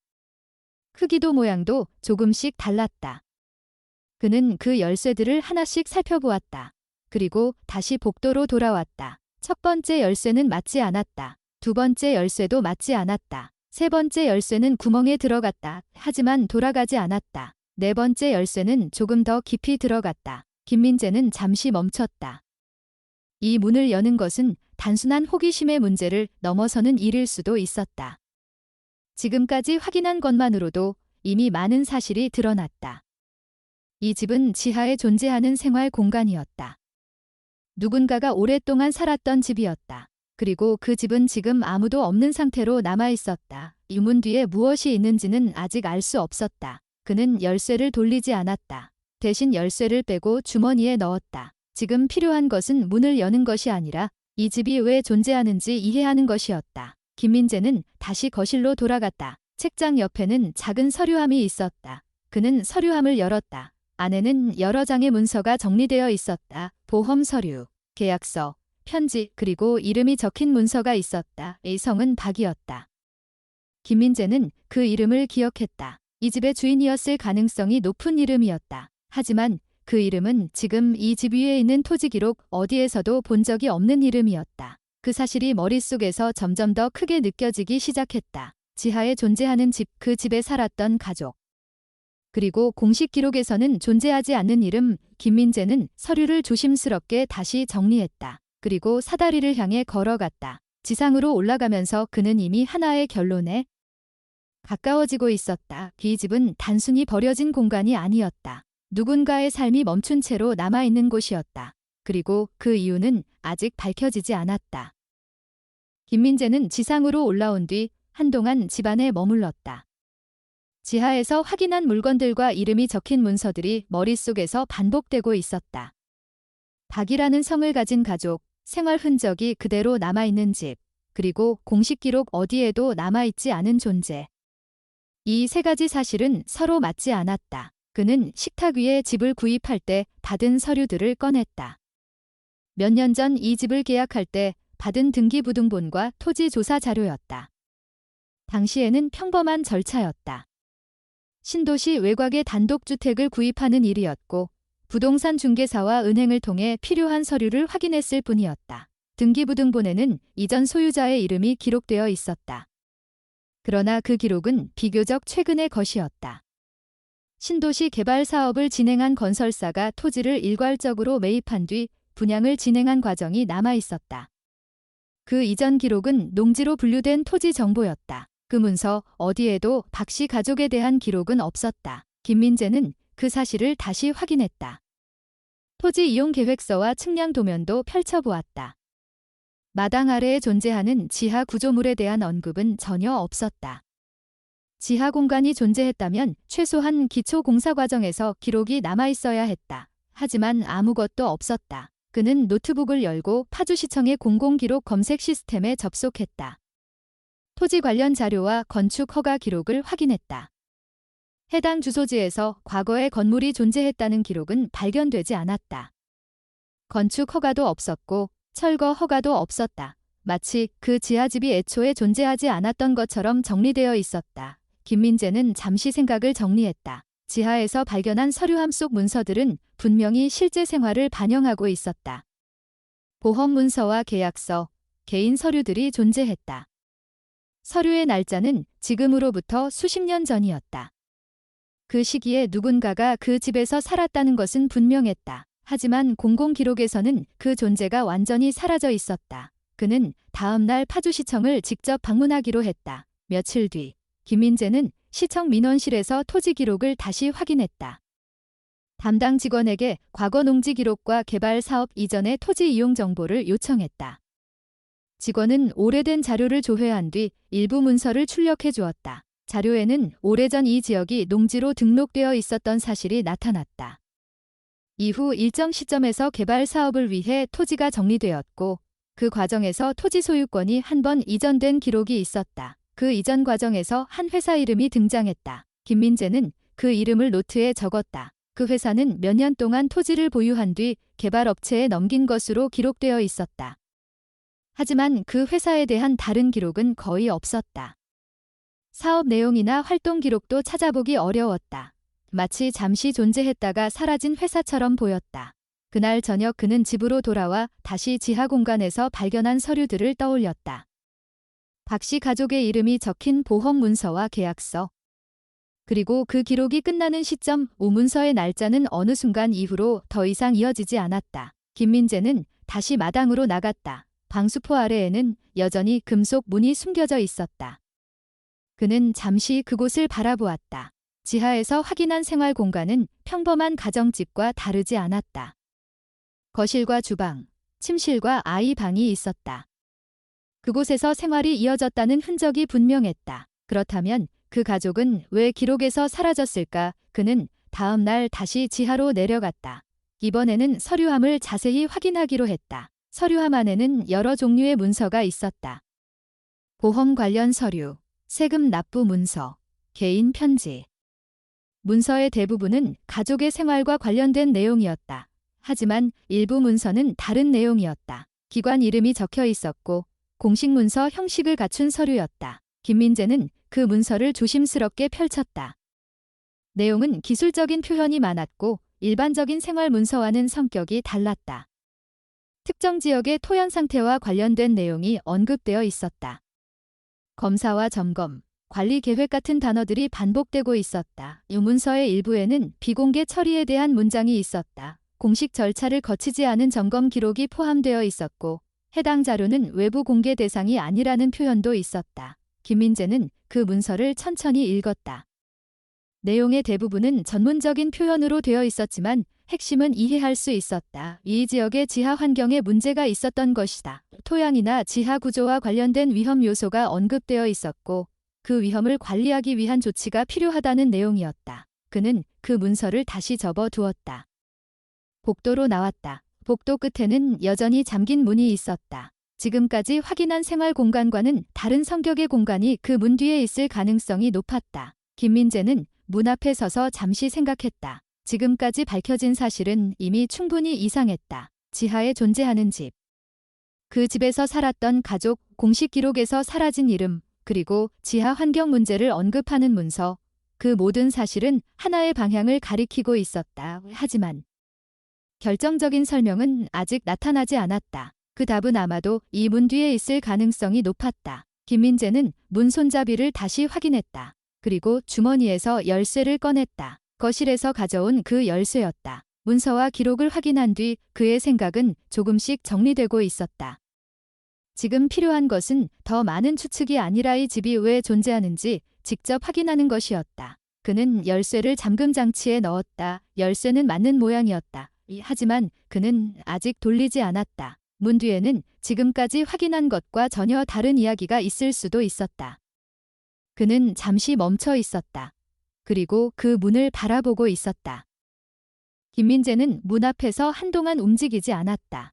크기도 모양도 조금씩 달랐다. 그는 그 열쇠들을 하나씩 살펴보았다. 그리고 다시 복도로 돌아왔다. 첫 번째 열쇠는 맞지 않았다. 두 번째 열쇠도 맞지 않았다. 세 번째 열쇠는 구멍에 들어갔다. 하지만 돌아가지 않았다. 네 번째 열쇠는 조금 더 깊이 들어갔다. 김민재는 잠시 멈췄다. 이 문을 여는 것은 단순한 호기심의 문제를 넘어서는 일일 수도 있었다. 지금까지 확인한 것만으로도 이미 많은 사실이 드러났다. 이 집은 지하에 존재하는 생활 공간이었다. 누군가가 오랫동안 살았던 집이었다. 그리고 그 집은 지금 아무도 없는 상태로 남아 있었다. 이 문 뒤에 무엇이 있는지는 아직 알 수 없었다. 그는 열쇠를 돌리지 않았다. 대신 열쇠를 빼고 주머니에 넣었다. 지금 필요한 것은 문을 여는 것이 아니라 이 집이 왜 존재하는지 이해하는 것이었다. 김민재는 다시 거실로 돌아갔다. 책장 옆에는 작은 서류함이 있었다. 그는 서류함을 열었다. 안에는 여러 장의 문서가 정리되어 있었다. 보험 서류, 계약서, 편지, 그리고 이름이 적힌 문서가 있었다. 이 성은 박이었다. 김민재는 그 이름을 기억했다. 이 집의 주인이었을 가능성이 높은 이름이었다. 하지만 그 이름은 지금 이 집 위에 있는 토지 기록 어디에서도 본 적이 없는 이름이었다. 그 사실이 머릿속에서 점점 더 크게 느껴지기 시작했다. 지하에 존재하는 집, 그 집에 살았던 가족. 그리고 공식 기록에서는 존재하지 않는 이름. 김민재는 서류를 조심스럽게 다시 정리했다. 그리고 사다리를 향해 걸어갔다. 지상으로 올라가면서 그는 이미 하나의 결론에 가까워지고 있었다. 이 집은 단순히 버려진 공간이 아니었다. 누군가의 삶이 멈춘 채로 남아있는 곳이었다. 그리고 그 이유는 아직 밝혀지지 않았다. 김민재는 지상으로 올라온 뒤 한동안 집안에 머물렀다. 지하에서 확인한 물건들과 이름이 적힌 문서들이 머릿속에서 반복되고 있었다. 박이라는 성을 가진 가족, 생활 흔적이 그대로 남아있는 집, 그리고 공식 기록 어디에도 남아있지 않은 존재. 이 세 가지 사실은 서로 맞지 않았다. 그는 식탁 위에 집을 구입할 때 받은 서류들을 꺼냈다. 몇 년 전 이 집을 계약할 때 받은 등기부등본과 토지 조사 자료였다. 당시에는 평범한 절차였다. 신도시 외곽의 단독주택을 구입하는 일이었고 부동산 중개사와 은행을 통해 필요한 서류를 확인했을 뿐이었다. 등기부등본에는 이전 소유자의 이름이 기록되어 있었다. 그러나 그 기록은 비교적 최근의 것이었다. 신도시 개발 사업을 진행한 건설사가 토지를 일괄적으로 매입한 뒤 분양을 진행한 과정이 남아 있었다. 그 이전 기록은 농지로 분류된 토지 정보였다. 그 문서 어디에도 박씨 가족에 대한 기록은 없었다. 김민재는 그 사실을 다시 확인했다. 토지 이용 계획서와 측량 도면도 펼쳐보았다. 마당 아래에 존재하는 지하 구조물에 대한 언급은 전혀 없었다. 지하 공간이 존재했다면 최소한 기초 공사 과정에서 기록이 남아 있어야 했다. 하지만 아무것도 없었다. 그는 노트북을 열고 파주시청의 공공기록 검색 시스템에 접속했다. 토지 관련 자료와 건축 허가 기록을 확인했다. 해당 주소지에서 과거에 건물이 존재했다는 기록은 발견되지 않았다. 건축 허가도 없었고 철거 허가도 없었다. 마치 그 지하집이 애초에 존재하지 않았던 것처럼 정리되어 있었다. 김민재는 잠시 생각을 정리했다. 지하에서 발견한 서류함 속 문서들은 분명히 실제 생활을 반영하고 있었다. 보험 문서와 계약서, 개인 서류들이 존재했다. 서류의 날짜는 지금으로부터 수십 년 전이었다. 그 시기에 누군가가 그 집에서 살았다는 것은 분명했다. 하지만 공공기록에서는 그 존재가 완전히 사라져 있었다. 그는 다음 날 파주시청을 직접 방문하기로 했다. 며칠 뒤 김민재는 시청 민원실에서 토지 기록을 다시 확인했다. 담당 직원에게 과거 농지 기록과 개발 사업 이전의 토지 이용 정보를 요청했다. 직원은 오래된 자료를 조회한 뒤 일부 문서를 출력해 주었다. 자료에는 오래전 이 지역이 농지로 등록되어 있었던 사실이 나타났다. 이후 일정 시점에서 개발 사업을 위해 토지가 정리되었고 그 과정에서 토지 소유권이 한 번 이전된 기록이 있었다. 그 이전 과정에서 한 회사 이름이 등장했다. 김민재는 그 이름을 노트에 적었다. 그 회사는 몇 년 동안 토지를 보유한 뒤 개발업체에 넘긴 것으로 기록되어 있었다. 하지만 그 회사에 대한 다른 기록은 거의 없었다. 사업 내용이나 활동 기록도 찾아보기 어려웠다. 마치 잠시 존재했다가 사라진 회사처럼 보였다. 그날 저녁 그는 집으로 돌아와 다시 지하 공간에서 발견한 서류들을 떠올렸다. 박씨 가족의 이름이 적힌 보험 문서와 계약서. 그리고 그 기록이 끝나는 시점, 우문서의 날짜는 어느 순간 이후로 더 이상 이어지지 않았다. 김민재는 다시 마당으로 나갔다. 방수포 아래에는 여전히 금속 문이 숨겨져 있었다. 그는 잠시 그곳을 바라보았다. 지하에서 확인한 생활 공간은 평범한 가정집과 다르지 않았다. 거실과 주방, 침실과 아이 방이 있었다. 그곳에서 생활이 이어졌다는 흔적이 분명했다. 그렇다면 그 가족은 왜 기록에서 사라졌을까? 그는 다음 날 다시 지하로 내려갔다. 이번에는 서류함을 자세히 확인하기로 했다. 서류함 안에는 여러 종류의 문서가 있었다. 보험 관련 서류, 세금 납부 문서, 개인 편지. 문서의 대부분은 가족의 생활과 관련된 내용이었다. 하지만 일부 문서는 다른 내용이었다. 기관 이름이 적혀 있었고 공식 문서 형식을 갖춘 서류였다. 김민재는 그 문서를 조심스럽게 펼쳤다. 내용은 기술적인 표현이 많았고 일반적인 생활 문서와는 성격이 달랐다. 특정 지역의 토양 상태와 관련된 내용이 언급되어 있었다. 검사와 점검, 관리 계획 같은 단어들이 반복되고 있었다. 이 문서의 일부에는 비공개 처리에 대한 문장이 있었다. 공식 절차를 거치지 않은 점검 기록이 포함되어 있었고 해당 자료는 외부 공개 대상이 아니라는 표현도 있었다. 김민재는 그 문서를 천천히 읽었다. 내용의 대부분은 전문적인 표현으로 되어 있었지만 핵심은 이해할 수 있었다. 이 지역의 지하 환경에 문제가 있었던 것이다. 토양이나 지하 구조와 관련된 위험 요소가 언급되어 있었고 그 위험을 관리하기 위한 조치가 필요하다는 내용이었다. 그는 그 문서를 다시 접어두었다. 복도로 나왔다. 복도 끝에는 여전히 잠긴 문이 있었다. 지금까지 확인한 생활 공간과는 다른 성격의 공간이 그 문 뒤에 있을 가능성이 높았다. 김민재는 문 앞에 서서 잠시 생각했다. 지금까지 밝혀진 사실은 이미 충분히 이상했다. 지하에 존재하는 집. 그 집에서 살았던 가족, 공식 기록에서 사라진 이름, 그리고 지하 환경 문제를 언급하는 문서. 그 모든 사실은 하나의 방향을 가리키고 있었다. 하지만 결정적인 설명은 아직 나타나지 않았다. 그 답은 아마도 이 문 뒤에 있을 가능성이 높았다. 김민재는 문 손잡이를 다시 확인했다. 그리고 주머니에서 열쇠를 꺼냈다. 거실에서 가져온 그 열쇠였다. 문서와 기록을 확인한 뒤 그의 생각은 조금씩 정리되고 있었다. 지금 필요한 것은 더 많은 추측이 아니라 이 집이 왜 존재하는지 직접 확인하는 것이었다. 그는 열쇠를 잠금 장치에 넣었다. 열쇠는 맞는 모양이었다. 하지만 그는 아직 돌리지 않았다. 문 뒤에는 지금까지 확인한 것과 전혀 다른 이야기가 있을 수도 있었다. 그는 잠시 멈춰 있었다. 그리고 그 문을 바라보고 있었다. 김민재는 문 앞에서 한동안 움직이지 않았다.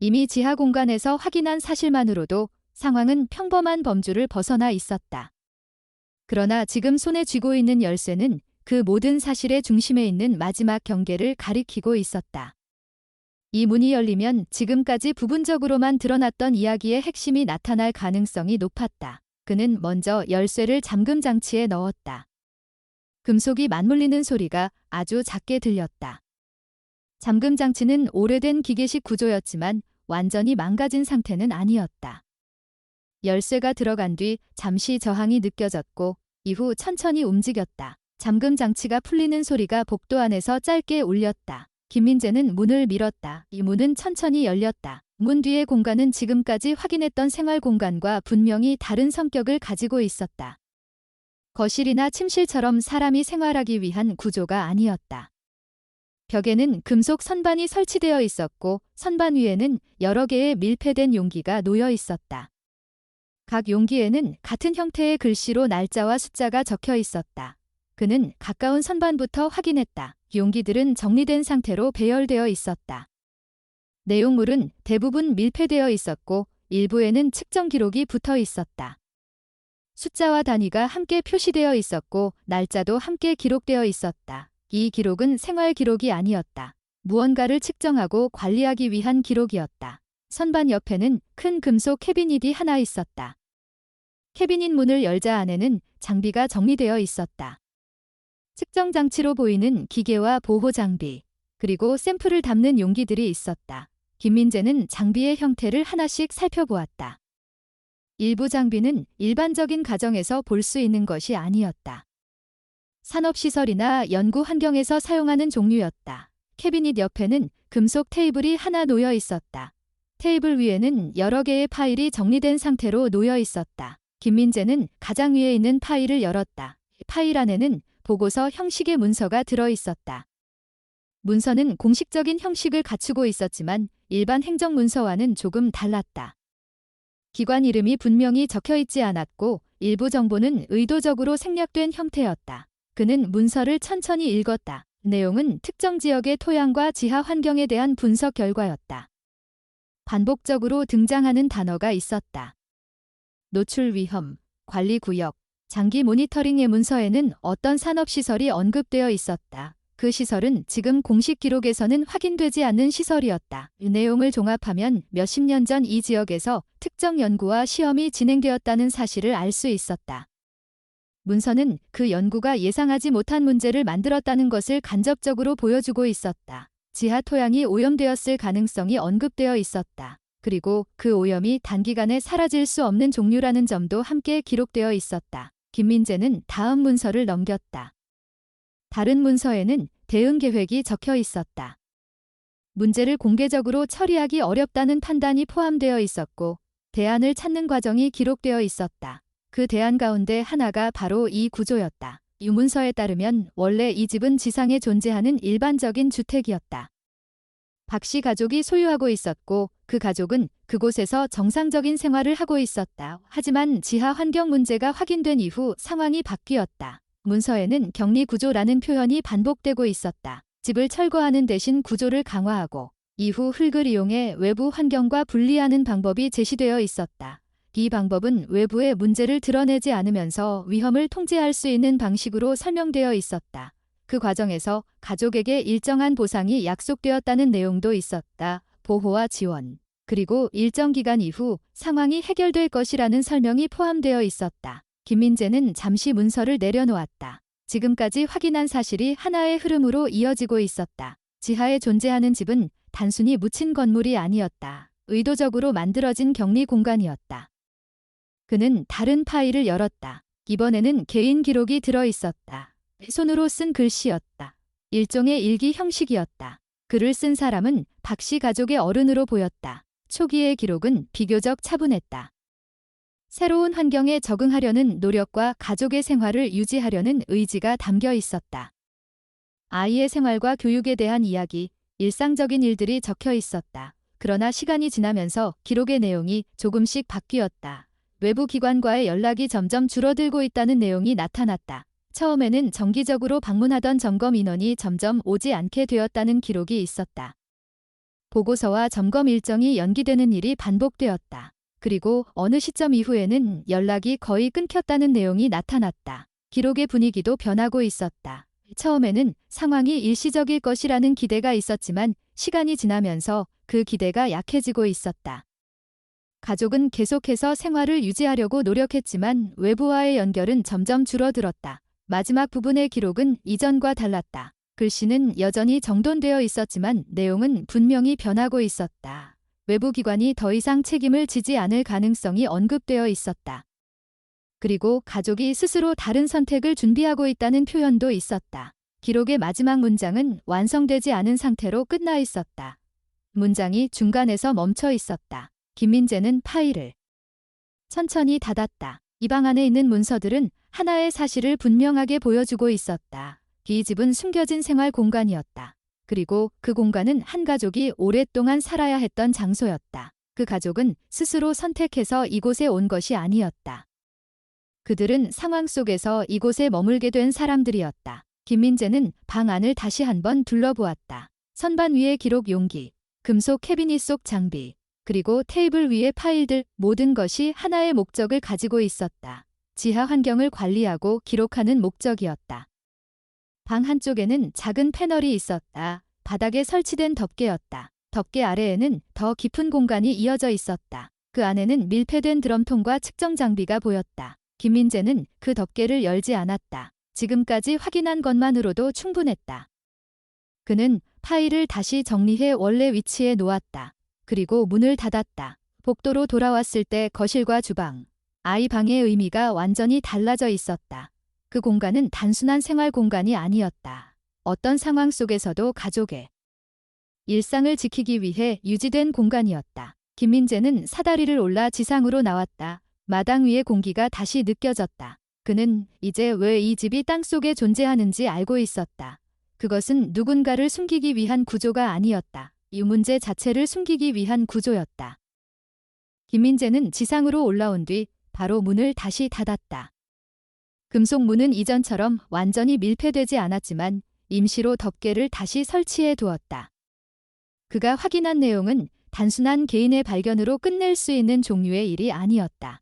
이미 지하 공간에서 확인한 사실만으로도 상황은 평범한 범주를 벗어나 있었다. 그러나 지금 손에 쥐고 있는 열쇠는 그 모든 사실의 중심에 있는 마지막 경계를 가리키고 있었다. 이 문이 열리면 지금까지 부분적으로만 드러났던 이야기의 핵심이 나타날 가능성이 높았다. 그는 먼저 열쇠를 잠금 장치에 넣었다. 금속이 맞물리는 소리가 아주 작게 들렸다. 잠금 장치는 오래된 기계식 구조였지만 완전히 망가진 상태는 아니었다. 열쇠가 들어간 뒤 잠시 저항이 느껴졌고 이후 천천히 움직였다. 잠금 장치가 풀리는 소리가 복도 안에서 짧게 울렸다. 김민재는 문을 밀었다. 이 문은 천천히 열렸다. 문 뒤의 공간은 지금까지 확인했던 생활 공간과 분명히 다른 성격을 가지고 있었다. 거실이나 침실처럼 사람이 생활하기 위한 구조가 아니었다. 벽에는 금속 선반이 설치되어 있었고 선반 위에는 여러 개의 밀폐된 용기가 놓여 있었다. 각 용기에는 같은 형태의 글씨로 날짜와 숫자가 적혀 있었다. 그는 가까운 선반부터 확인했다. 용기들은 정리된 상태로 배열되어 있었다. 내용물은 대부분 밀폐되어 있었고 일부에는 측정 기록이 붙어 있었다. 숫자와 단위가 함께 표시되어 있었고 날짜도 함께 기록되어 있었다. 이 기록은 생활 기록이 아니었다. 무언가를 측정하고 관리하기 위한 기록이었다. 선반 옆에는 큰 금속 캐비닛이 하나 있었다. 캐비닛 문을 열자 안에는 장비가 정리되어 있었다. 측정 장치로 보이는 기계와 보호 장비, 그리고 샘플을 담는 용기들이 있었다. 김민재는 장비의 형태를 하나씩 살펴보았다. 일부 장비는 일반적인 가정에서 볼 수 있는 것이 아니었다. 산업시설이나 연구 환경에서 사용하는 종류였다. 캐비닛 옆에는 금속 테이블이 하나 놓여 있었다. 테이블 위에는 여러 개의 파일이 정리된 상태로 놓여 있었다. 김민재는 가장 위에 있는 파일을 열었다. 파일 안에는 보고서 형식의 문서가 들어 있었다. 문서는 공식적인 형식을 갖추고 있었지만 일반 행정문서와는 조금 달랐다. 기관 이름이 분명히 적혀 있지 않았고 일부 정보는 의도적으로 생략된 형태였다. 그는 문서를 천천히 읽었다. 내용은 특정 지역의 토양과 지하 환경에 대한 분석 결과였다. 반복적으로 등장하는 단어가 있었다. 노출 위험, 관리 구역, 장기 모니터링의 문서에는 어떤 산업시설이 언급되어 있었다. 그 시설은 지금 공식 기록에서는 확인되지 않는 시설이었다. 이 내용을 종합하면 몇십 년 전 이 지역에서 특정 연구와 시험이 진행되었다는 사실을 알 수 있었다. 문서는 그 연구가 예상하지 못한 문제를 만들었다는 것을 간접적으로 보여주고 있었다. 지하 토양이 오염되었을 가능성이 언급되어 있었다. 그리고 그 오염이 단기간에 사라질 수 없는 종류라는 점도 함께 기록되어 있었다. 김민재는 다음 문서를 넘겼다. 다른 문서에는 대응 계획이 적혀 있었다. 문제를 공개적으로 처리하기 어렵다는 판단이 포함되어 있었고 대안을 찾는 과정이 기록되어 있었다. 그 대안 가운데 하나가 바로 이 구조였다. 이 문서에 따르면 원래 이 집은 지상에 존재하는 일반적인 주택이었다. 박 씨 가족이 소유하고 있었고 그 가족은 그곳에서 정상적인 생활을 하고 있었다. 하지만 지하 환경 문제가 확인된 이후 상황이 바뀌었다. 문서에는 격리 구조라는 표현이 반복되고 있었다. 집을 철거하는 대신 구조를 강화하고 이후 흙을 이용해 외부 환경과 분리하는 방법이 제시되어 있었다. 이 방법은 외부의 문제를 드러내지 않으면서 위험을 통제할 수 있는 방식으로 설명되어 있었다. 그 과정에서 가족에게 일정한 보상이 약속되었다는 내용도 있었다. 보호와 지원, 그리고 일정 기간 이후 상황이 해결될 것이라는 설명이 포함되어 있었다. 김민재는 잠시 문서를 내려놓았다. 지금까지 확인한 사실이 하나의 흐름으로 이어지고 있었다. 지하에 존재하는 집은 단순히 묻힌 건물이 아니었다. 의도적으로 만들어진 격리 공간이었다. 그는 다른 파일을 열었다. 이번에는 개인 기록이 들어 있었다. 손으로 쓴 글씨였다. 일종의 일기 형식이었다. 글을 쓴 사람은 박씨 가족의 어른으로 보였다. 초기의 기록은 비교적 차분했다. 새로운 환경에 적응하려는 노력과 가족의 생활을 유지하려는 의지가 담겨 있었다. 아이의 생활과 교육에 대한 이야기, 일상적인 일들이 적혀 있었다. 그러나 시간이 지나면서 기록의 내용이 조금씩 바뀌었다. 외부 기관과의 연락이 점점 줄어들고 있다는 내용이 나타났다. 처음에는 정기적으로 방문하던 점검 인원이 점점 오지 않게 되었다는 기록이 있었다. 보고서와 점검 일정이 연기되는 일이 반복되었다. 그리고 어느 시점 이후에는 연락이 거의 끊겼다는 내용이 나타났다. 기록의 분위기도 변하고 있었다. 처음에는 상황이 일시적일 것이라는 기대가 있었지만 시간이 지나면서 그 기대가 약해지고 있었다. 가족은 계속해서 생활을 유지하려고 노력했지만 외부와의 연결은 점점 줄어들었다. 마지막 부분의 기록은 이전과 달랐다. 글씨는 여전히 정돈되어 있었지만 내용은 분명히 변하고 있었다. 외부 기관이 더 이상 책임을 지지 않을 가능성이 언급되어 있었다. 그리고 가족이 스스로 다른 선택을 준비하고 있다는 표현도 있었다. 기록의 마지막 문장은 완성되지 않은 상태로 끝나 있었다. 문장이 중간에서 멈춰 있었다. 김민재는 파일을 천천히 닫았다. 이 방 안에 있는 문서들은 하나의 사실을 분명하게 보여주고 있었다. 이 집은 숨겨진 생활 공간이었다. 그리고 그 공간은 한 가족이 오랫동안 살아야 했던 장소였다. 그 가족은 스스로 선택해서 이곳에 온 것이 아니었다. 그들은 상황 속에서 이곳에 머물게 된 사람들이었다. 김민재는 방 안을 다시 한번 둘러보았다. 선반 위의 기록 용기, 금속 캐비닛 속 장비, 그리고 테이블 위의 파일들, 모든 것이 하나의 목적을 가지고 있었다. 지하 환경을 관리하고 기록하는 목적이었다. 방 한쪽에는 작은 패널이 있었다. 바닥에 설치된 덮개였다. 덮개 아래에는 더 깊은 공간이 이어져 있었다. 그 안에는 밀폐된 드럼통과 측정 장비가 보였다. 김민재는 그 덮개를 열지 않았다. 지금까지 확인한 것만으로도 충분했다. 그는 파일을 다시 정리해 원래 위치에 놓았다. 그리고 문을 닫았다. 복도로 돌아왔을 때 거실과 주방, 아이 방의 의미가 완전히 달라져 있었다. 그 공간은 단순한 생활 공간이 아니었다. 어떤 상황 속에서도 가족의 일상을 지키기 위해 유지된 공간이었다. 김민재는 사다리를 올라 지상으로 나왔다. 마당 위의 공기가 다시 느껴졌다. 그는 이제 왜 이 집이 땅속에 존재하는지 알고 있었다. 그것은 누군가를 숨기기 위한 구조가 아니었다. 이 문제 자체를 숨기기 위한 구조였다. 김민재는 지상으로 올라온 뒤 바로 문을 다시 닫았다. 금속 문은 이전처럼 완전히 밀폐되지 않았지만 임시로 덮개를 다시 설치해 두었다. 그가 확인한 내용은 단순한 개인의 발견으로 끝낼 수 있는 종류의 일이 아니었다.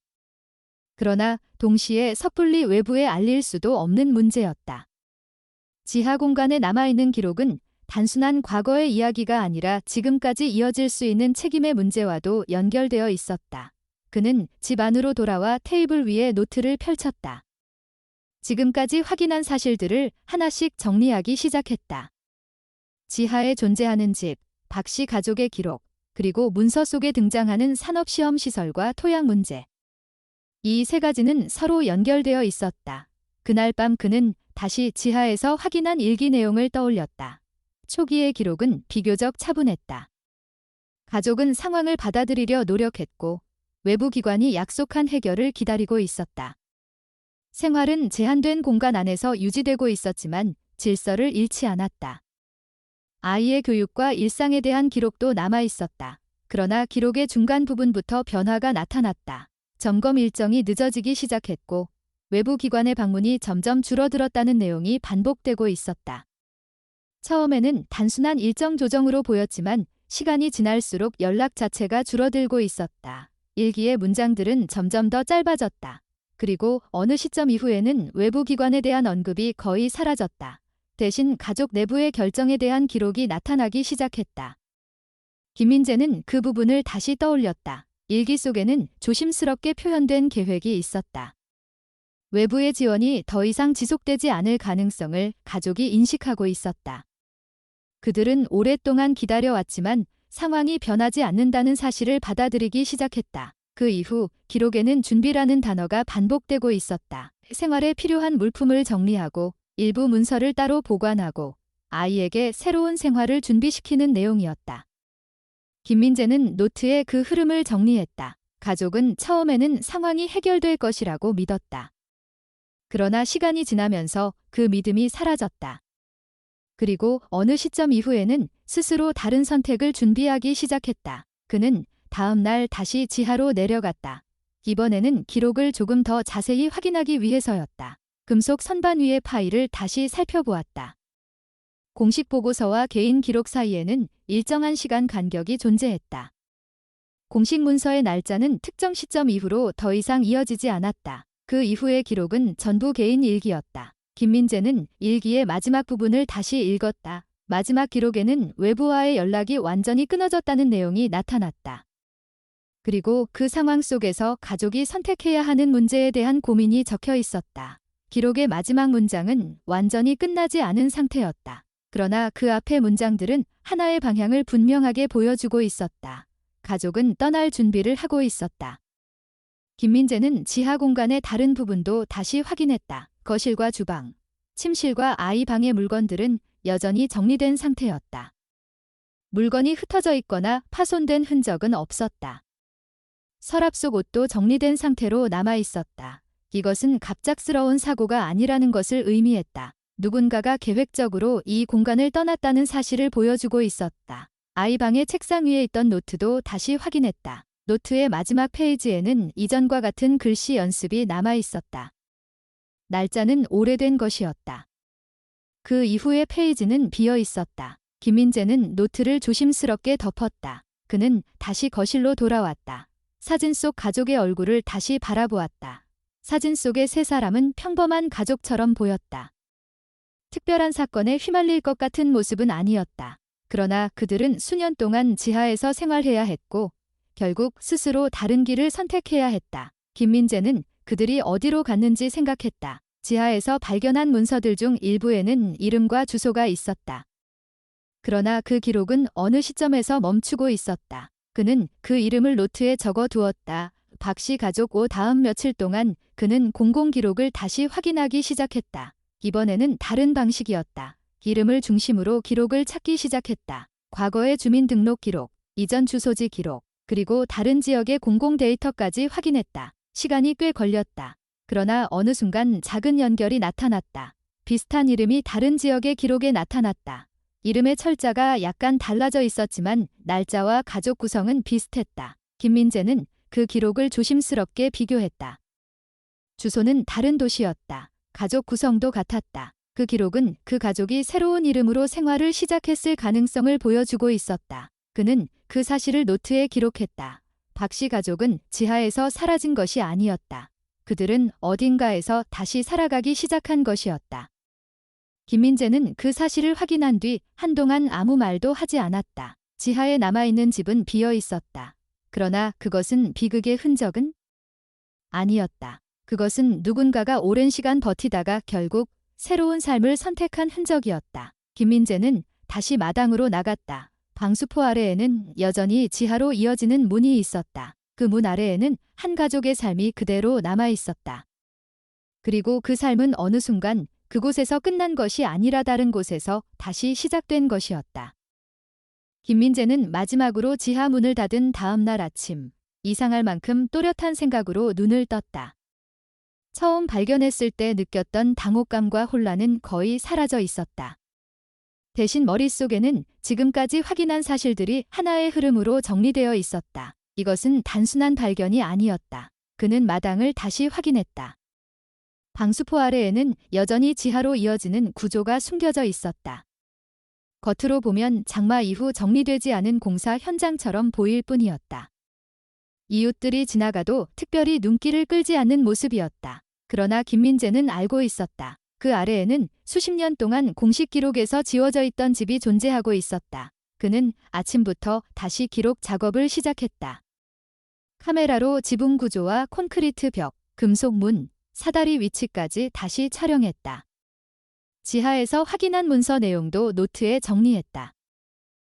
그러나 동시에 섣불리 외부에 알릴 수도 없는 문제였다. 지하 공간에 남아있는 기록은 단순한 과거의 이야기가 아니라 지금까지 이어질 수 있는 책임의 문제와도 연결되어 있었다. 그는 집 안으로 돌아와 테이블 위에 노트를 펼쳤다. 지금까지 확인한 사실들을 하나씩 정리하기 시작했다. 지하에 존재하는 집, 박씨 가족의 기록, 그리고 문서 속에 등장하는 산업시험 시설과 토양 문제. 이 세 가지는 서로 연결되어 있었다. 그날 밤 그는 다시 지하에서 확인한 일기 내용을 떠올렸다. 초기의 기록은 비교적 차분했다. 가족은 상황을 받아들이려 노력했고 외부 기관이 약속한 해결을 기다리고 있었다. 생활은 제한된 공간 안에서 유지되고 있었지만 질서를 잃지 않았다. 아이의 교육과 일상에 대한 기록도 남아 있었다. 그러나 기록의 중간 부분부터 변화가 나타났다. 점검 일정이 늦어지기 시작했고 외부 기관의 방문이 점점 줄어들었다는 내용이 반복되고 있었다. 처음에는 단순한 일정 조정으로 보였지만 시간이 지날수록 연락 자체가 줄어들고 있었다. 일기의 문장들은 점점 더 짧아졌다. 그리고 어느 시점 이후에는 외부 기관에 대한 언급이 거의 사라졌다. 대신 가족 내부의 결정에 대한 기록이 나타나기 시작했다. 김민재는 그 부분을 다시 떠올렸다. 일기 속에는 조심스럽게 표현된 계획이 있었다. 외부의 지원이 더 이상 지속되지 않을 가능성을 가족이 인식하고 있었다. 그들은 오랫동안 기다려왔지만 상황이 변하지 않는다는 사실을 받아들이기 시작했다. 그 이후 기록에는 준비라는 단어가 반복되고 있었다. 생활에 필요한 물품을 정리하고 일부 문서를 따로 보관하고 아이에게 새로운 생활을 준비시키는 내용이었다. 김민재는 노트에 그 흐름을 정리했다. 가족은 처음에는 상황이 해결될 것이라고 믿었다. 그러나 시간이 지나면서 그 믿음이 사라졌다. 그리고 어느 시점 이후에는 스스로 다른 선택을 준비하기 시작했다. 그는 다음 날 다시 지하로 내려갔다. 이번에는 기록을 조금 더 자세히 확인하기 위해서였다. 금속 선반 위의 파일을 다시 살펴보았다. 공식 보고서와 개인 기록 사이에는 일정한 시간 간격이 존재했다. 공식 문서의 날짜는 특정 시점 이후로 더 이상 이어지지 않았다. 그 이후의 기록은 전부 개인 일기였다. 김민재는 일기의 마지막 부분을 다시 읽었다. 마지막 기록에는 외부와의 연락이 완전히 끊어졌다는 내용이 나타났다. 그리고 그 상황 속에서 가족이 선택해야 하는 문제에 대한 고민이 적혀 있었다. 기록의 마지막 문장은 완전히 끝나지 않은 상태였다. 그러나 그 앞의 문장들은 하나의 방향을 분명하게 보여주고 있었다. 가족은 떠날 준비를 하고 있었다. 김민재는 지하 공간의 다른 부분도 다시 확인했다. 거실과 주방, 침실과 아이 방의 물건들은 여전히 정리된 상태였다. 물건이 흩어져 있거나 파손된 흔적은 없었다. 서랍 속 옷도 정리된 상태로 남아 있었다. 이것은 갑작스러운 사고가 아니라는 것을 의미했다. 누군가가 계획적으로 이 공간을 떠났다는 사실을 보여주고 있었다. 아이 방의 책상 위에 있던 노트도 다시 확인했다. 노트의 마지막 페이지에는 이전과 같은 글씨 연습이 남아 있었다. 날짜는 오래된 것이었다. 그 이후의 페이지는 비어 있었다. 김민재는 노트를 조심스럽게 덮었다. 그는 다시 거실로 돌아왔다. 사진 속 가족의 얼굴을 다시 바라보았다. 사진 속의 세 사람은 평범한 가족처럼 보였다. 특별한 사건에 휘말릴 것 같은 모습은 아니었다. 그러나 그들은 수년 동안 지하에서 생활해야 했고 결국 스스로 다른 길을 선택해야 했다. 김민재는 그들이 어디로 갔는지 생각했다. 지하에서 발견한 문서들 중 일부에는 이름과 주소가 있었다. 그러나 그 기록은 어느 시점에서 멈추고 있었다. 그는 그 이름을 노트에 적어 두었다. 박 씨 가족 다음 며칠 동안 그는 공공기록을 다시 확인하기 시작했다. 이번에는 다른 방식이었다. 이름을 중심으로 기록을 찾기 시작했다. 과거의 주민등록 기록, 이전 주소지 기록, 그리고 다른 지역의 공공 데이터까지 확인했다. 시간이 꽤 걸렸다. 그러나 어느 순간 작은 연결이 나타났다. 비슷한 이름이 다른 지역의 기록에 나타났다. 이름의 철자가 약간 달라져 있었지만 날짜와 가족 구성은 비슷했다. 김민재는 그 기록을 조심스럽게 비교했다. 주소는 다른 도시였다. 가족 구성도 같았다. 그 기록은 그 가족이 새로운 이름으로 생활을 시작했을 가능성을 보여주고 있었다. 그는 그 사실을 노트에 기록했다. 박 씨 가족은 지하에서 사라진 것이 아니었다. 그들은 어딘가에서 다시 살아가기 시작한 것이었다. 김민재는 그 사실을 확인한 뒤 한동안 아무 말도 하지 않았다. 지하에 남아있는 집은 비어 있었다. 그러나 그것은 비극의 흔적은 아니었다. 그것은 누군가가 오랜 시간 버티다가 결국 새로운 삶을 선택한 흔적이었다. 김민재는 다시 마당으로 나갔다. 방수포 아래에는 여전히 지하로 이어지는 문이 있었다. 그 문 아래에는 한 가족의 삶이 그대로 남아 있었다. 그리고 그 삶은 어느 순간 그곳에서 끝난 것이 아니라 다른 곳에서 다시 시작된 것이었다. 김민재는 마지막으로 지하 문을 닫은 다음 날 아침, 이상할 만큼 또렷한 생각으로 눈을 떴다. 처음 발견했을 때 느꼈던 당혹감과 혼란은 거의 사라져 있었다. 대신 머릿속에는 지금까지 확인한 사실들이 하나의 흐름으로 정리되어 있었다. 이것은 단순한 발견이 아니었다. 그는 마당을 다시 확인했다. 방수포 아래에는 여전히 지하로 이어지는 구조가 숨겨져 있었다. 겉으로 보면 장마 이후 정리되지 않은 공사 현장처럼 보일 뿐이었다. 이웃들이 지나가도 특별히 눈길을 끌지 않는 모습이었다. 그러나 김민재는 알고 있었다. 그 아래에는 수십 년 동안 공식 기록에서 지워져 있던 집이 존재하고 있었다. 그는 아침부터 다시 기록 작업을 시작했다. 카메라로 지붕 구조와 콘크리트 벽, 금속 문, 사다리 위치까지 다시 촬영했다. 지하에서 확인한 문서 내용도 노트에 정리했다.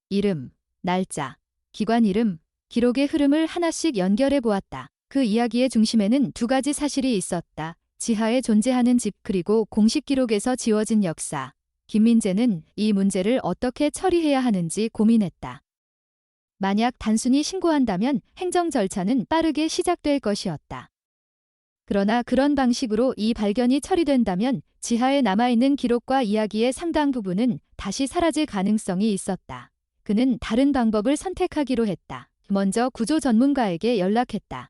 이름, 날짜, 기관 이름, 기록의 흐름을 하나씩 연결해 보았다. 그 이야기의 중심에는 두 가지 사실이 있었다. 지하에 존재하는 집 그리고 공식 기록에서 지워진 역사. 김민재는 이 문제를 어떻게 처리해야 하는지 고민했다. 만약 단순히 신고한다면 행정 절차는 빠르게 시작될 것이었다. 그러나 그런 방식으로 이 발견이 처리된다면 지하에 남아있는 기록과 이야기의 상당 부분은 다시 사라질 가능성이 있었다. 그는 다른 방법을 선택하기로 했다. 먼저 구조 전문가에게 연락했다.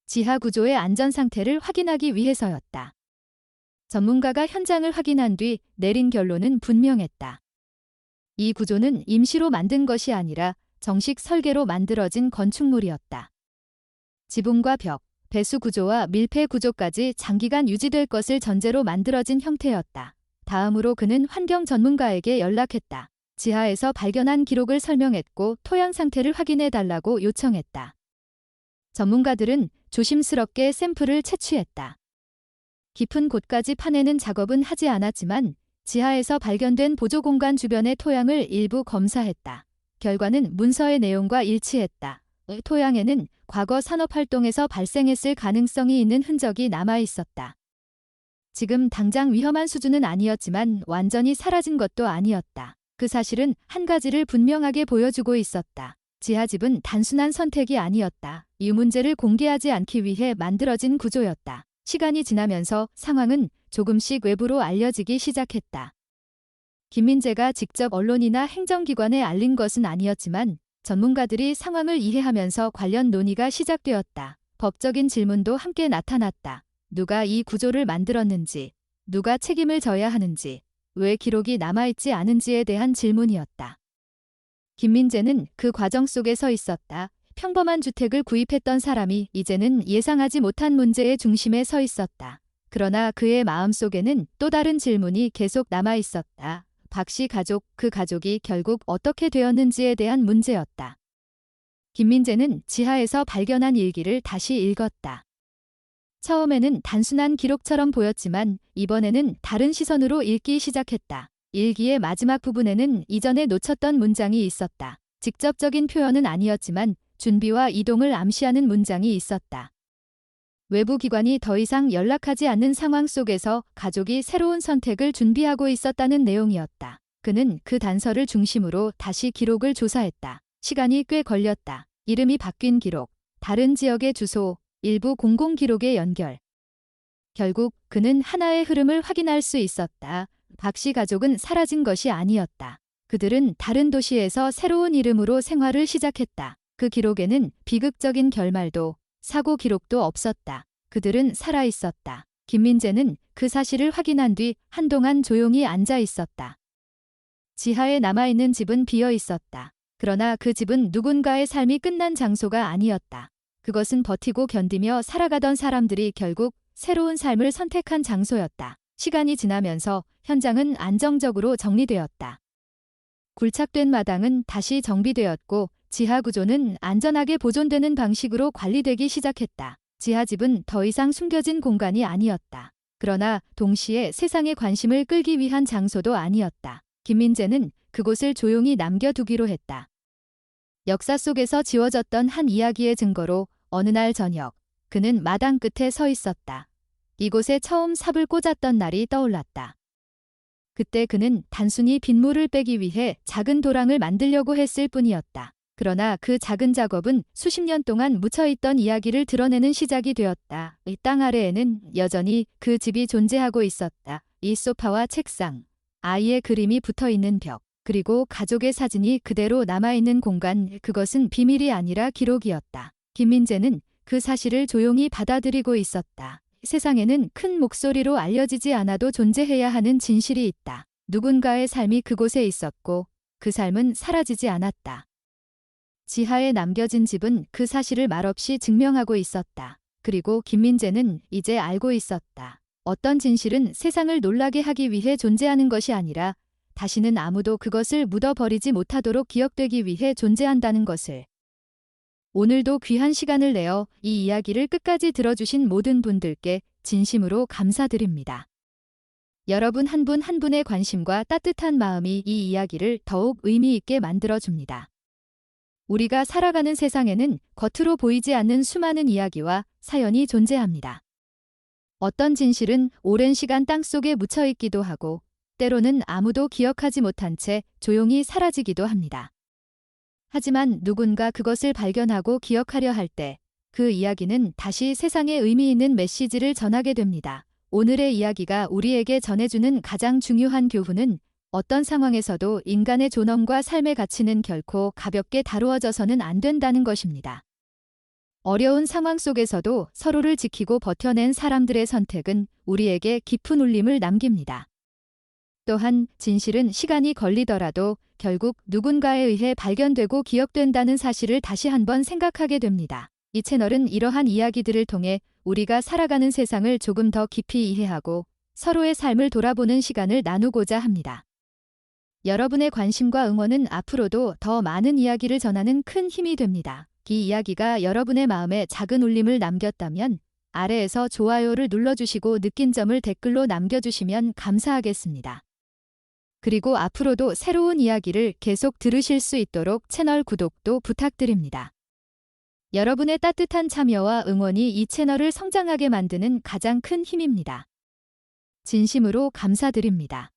지하 구조의 안전 상태를 확인하기 위해서였다. 전문가가 현장을 확인한 뒤 내린 결론은 분명했다. 이 구조는 임시로 만든 것이 아니라 정식 설계로 만들어진 건축물이었다. 지붕과 벽, 배수 구조와 밀폐 구조까지 장기간 유지될 것을 전제로 만들어진 형태였다. 다음으로 그는 환경 전문가에게 연락했다. 지하에서 발견한 기록을 설명했고 토양 상태를 확인해 달라고 요청했다. 전문가들은 조심스럽게 샘플을 채취했다. 깊은 곳까지 파내는 작업은 하지 않았지만 지하에서 발견된 보조 공간 주변의 토양을 일부 검사했다. 결과는 문서의 내용과 일치했다. 토양에는 과거 산업활동에서 발생했을 가능성이 있는 흔적이 남아 있었다. 지금 당장 위험한 수준은 아니었지만 완전히 사라진 것도 아니었다. 그 사실은 한 가지를 분명하게 보여주고 있었다. 지하집은 단순한 선택이 아니었다. 이 문제를 공개하지 않기 위해 만들어진 구조였다. 시간이 지나면서 상황은 조금씩 외부로 알려지기 시작했다. 김민재가 직접 언론이나 행정기관에 알린 것은 아니었지만 전문가들이 상황을 이해하면서 관련 논의가 시작되었다. 법적인 질문도 함께 나타났다. 누가 이 구조를 만들었는지, 누가 책임을 져야 하는지, 왜 기록이 남아있지 않은지에 대한 질문이었다. 김민재는 그 과정 속에 서 있었다. 평범한 주택을 구입했던 사람이 이제는 예상하지 못한 문제의 중심에 서 있었다. 그러나 그의 마음속에는 또 다른 질문이 계속 남아 있었다. 박 씨 가족, 그 가족이 결국 어떻게 되었는지에 대한 문제였다. 김민재는 지하에서 발견한 일기를 다시 읽었다. 처음에는 단순한 기록처럼 보였지만 이번에는 다른 시선으로 읽기 시작했다. 일기의 마지막 부분에는 이전에 놓쳤던 문장이 있었다. 직접적인 표현은 아니었지만 준비와 이동을 암시하는 문장이 있었다. 외부 기관이 더 이상 연락하지 않는 상황 속에서 가족이 새로운 선택을 준비하고 있었다는 내용이었다. 그는 그 단서를 중심으로 다시 기록을 조사했다. 시간이 꽤 걸렸다. 이름이 바뀐 기록, 다른 지역의 주소, 일부 공공기록의 연결. 결국 그는 하나의 흐름을 확인할 수 있었다. 박 씨 가족은 사라진 것이 아니었다. 그들은 다른 도시에서 새로운 이름으로 생활을 시작했다. 그 기록에는 비극적인 결말도 사고 기록도 없었다. 그들은 살아 있었다. 김민재는 그 사실을 확인한 뒤 한동안 조용히 앉아 있었다. 지하에 남아있는 집은 비어 있었다. 그러나 그 집은 누군가의 삶이 끝난 장소가 아니었다. 그것은 버티고 견디며 살아가던 사람들이 결국 새로운 삶을 선택한 장소였다. 시간이 지나면서 현장은 안정적으로 정리되었다. 굴착된 마당은 다시 정비되었고 지하 구조는 안전하게 보존되는 방식으로 관리되기 시작했다. 지하집은 더 이상 숨겨진 공간이 아니었다. 그러나 동시에 세상의 관심을 끌기 위한 장소도 아니었다. 김민재는 그곳을 조용히 남겨두기로 했다. 역사 속에서 지워졌던 한 이야기의 증거로 어느 날 저녁 그는 마당 끝에 서 있었다. 이곳에 처음 삽을 꽂았던 날이 떠올랐다. 그때 그는 단순히 빗물을 빼기 위해 작은 도랑을 만들려고 했을 뿐이었다. 그러나 그 작은 작업은 수십 년 동안 묻혀있던 이야기를 드러내는 시작이 되었다. 이 땅 아래에는 여전히 그 집이 존재하고 있었다. 이 소파와 책상, 아이의 그림이 붙어있는 벽, 그리고 가족의 사진이 그대로 남아있는 공간, 그것은 비밀이 아니라 기록이었다. 김민재는 그 사실을 조용히 받아들이고 있었다. 세상에는 큰 목소리로 알려지지 않아도 존재해야 하는 진실이 있다. 누군가의 삶이 그곳에 있었고 그 삶은 사라지지 않았다. 지하에 남겨진 집은 그 사실을 말없이 증명하고 있었다. 그리고 김민재는 이제 알고 있었다. 어떤 진실은 세상을 놀라게 하기 위해 존재하는 것이 아니라 다시는 아무도 그것을 묻어버리지 못하도록 기억되기 위해 존재한다는 것을. 오늘도 귀한 시간을 내어 이 이야기를 끝까지 들어주신 모든 분들께 진심으로 감사드립니다. 여러분 한 분 한 분의 관심과 따뜻한 마음이 이 이야기를 더욱 의미 있게 만들어줍니다. 우리가 살아가는 세상에는 겉으로 보이지 않는 수많은 이야기와 사연이 존재합니다. 어떤 진실은 오랜 시간 땅속에 묻혀 있기도 하고, 때로는 아무도 기억하지 못한 채 조용히 사라지기도 합니다. 하지만 누군가 그것을 발견하고 기억하려 할 때, 그 이야기는 다시 세상에 의미 있는 메시지를 전하게 됩니다. 오늘의 이야기가 우리에게 전해주는 가장 중요한 교훈은 어떤 상황에서도 인간의 존엄과 삶의 가치는 결코 가볍게 다루어져서는 안 된다는 것입니다. 어려운 상황 속에서도 서로를 지키고 버텨낸 사람들의 선택은 우리에게 깊은 울림을 남깁니다. 또한 진실은 시간이 걸리더라도 결국 누군가에 의해 발견되고 기억된다는 사실을 다시 한번 생각하게 됩니다. 이 채널은 이러한 이야기들을 통해 우리가 살아가는 세상을 조금 더 깊이 이해하고 서로의 삶을 돌아보는 시간을 나누고자 합니다. 여러분의 관심과 응원은 앞으로도 더 많은 이야기를 전하는 큰 힘이 됩니다. 이 이야기가 여러분의 마음에 작은 울림을 남겼다면 아래에서 좋아요를 눌러주시고 느낀 점을 댓글로 남겨주시면 감사하겠습니다. 그리고 앞으로도 새로운 이야기를 계속 들으실 수 있도록 채널 구독도 부탁드립니다. 여러분의 따뜻한 참여와 응원이 이 채널을 성장하게 만드는 가장 큰 힘입니다. 진심으로 감사드립니다.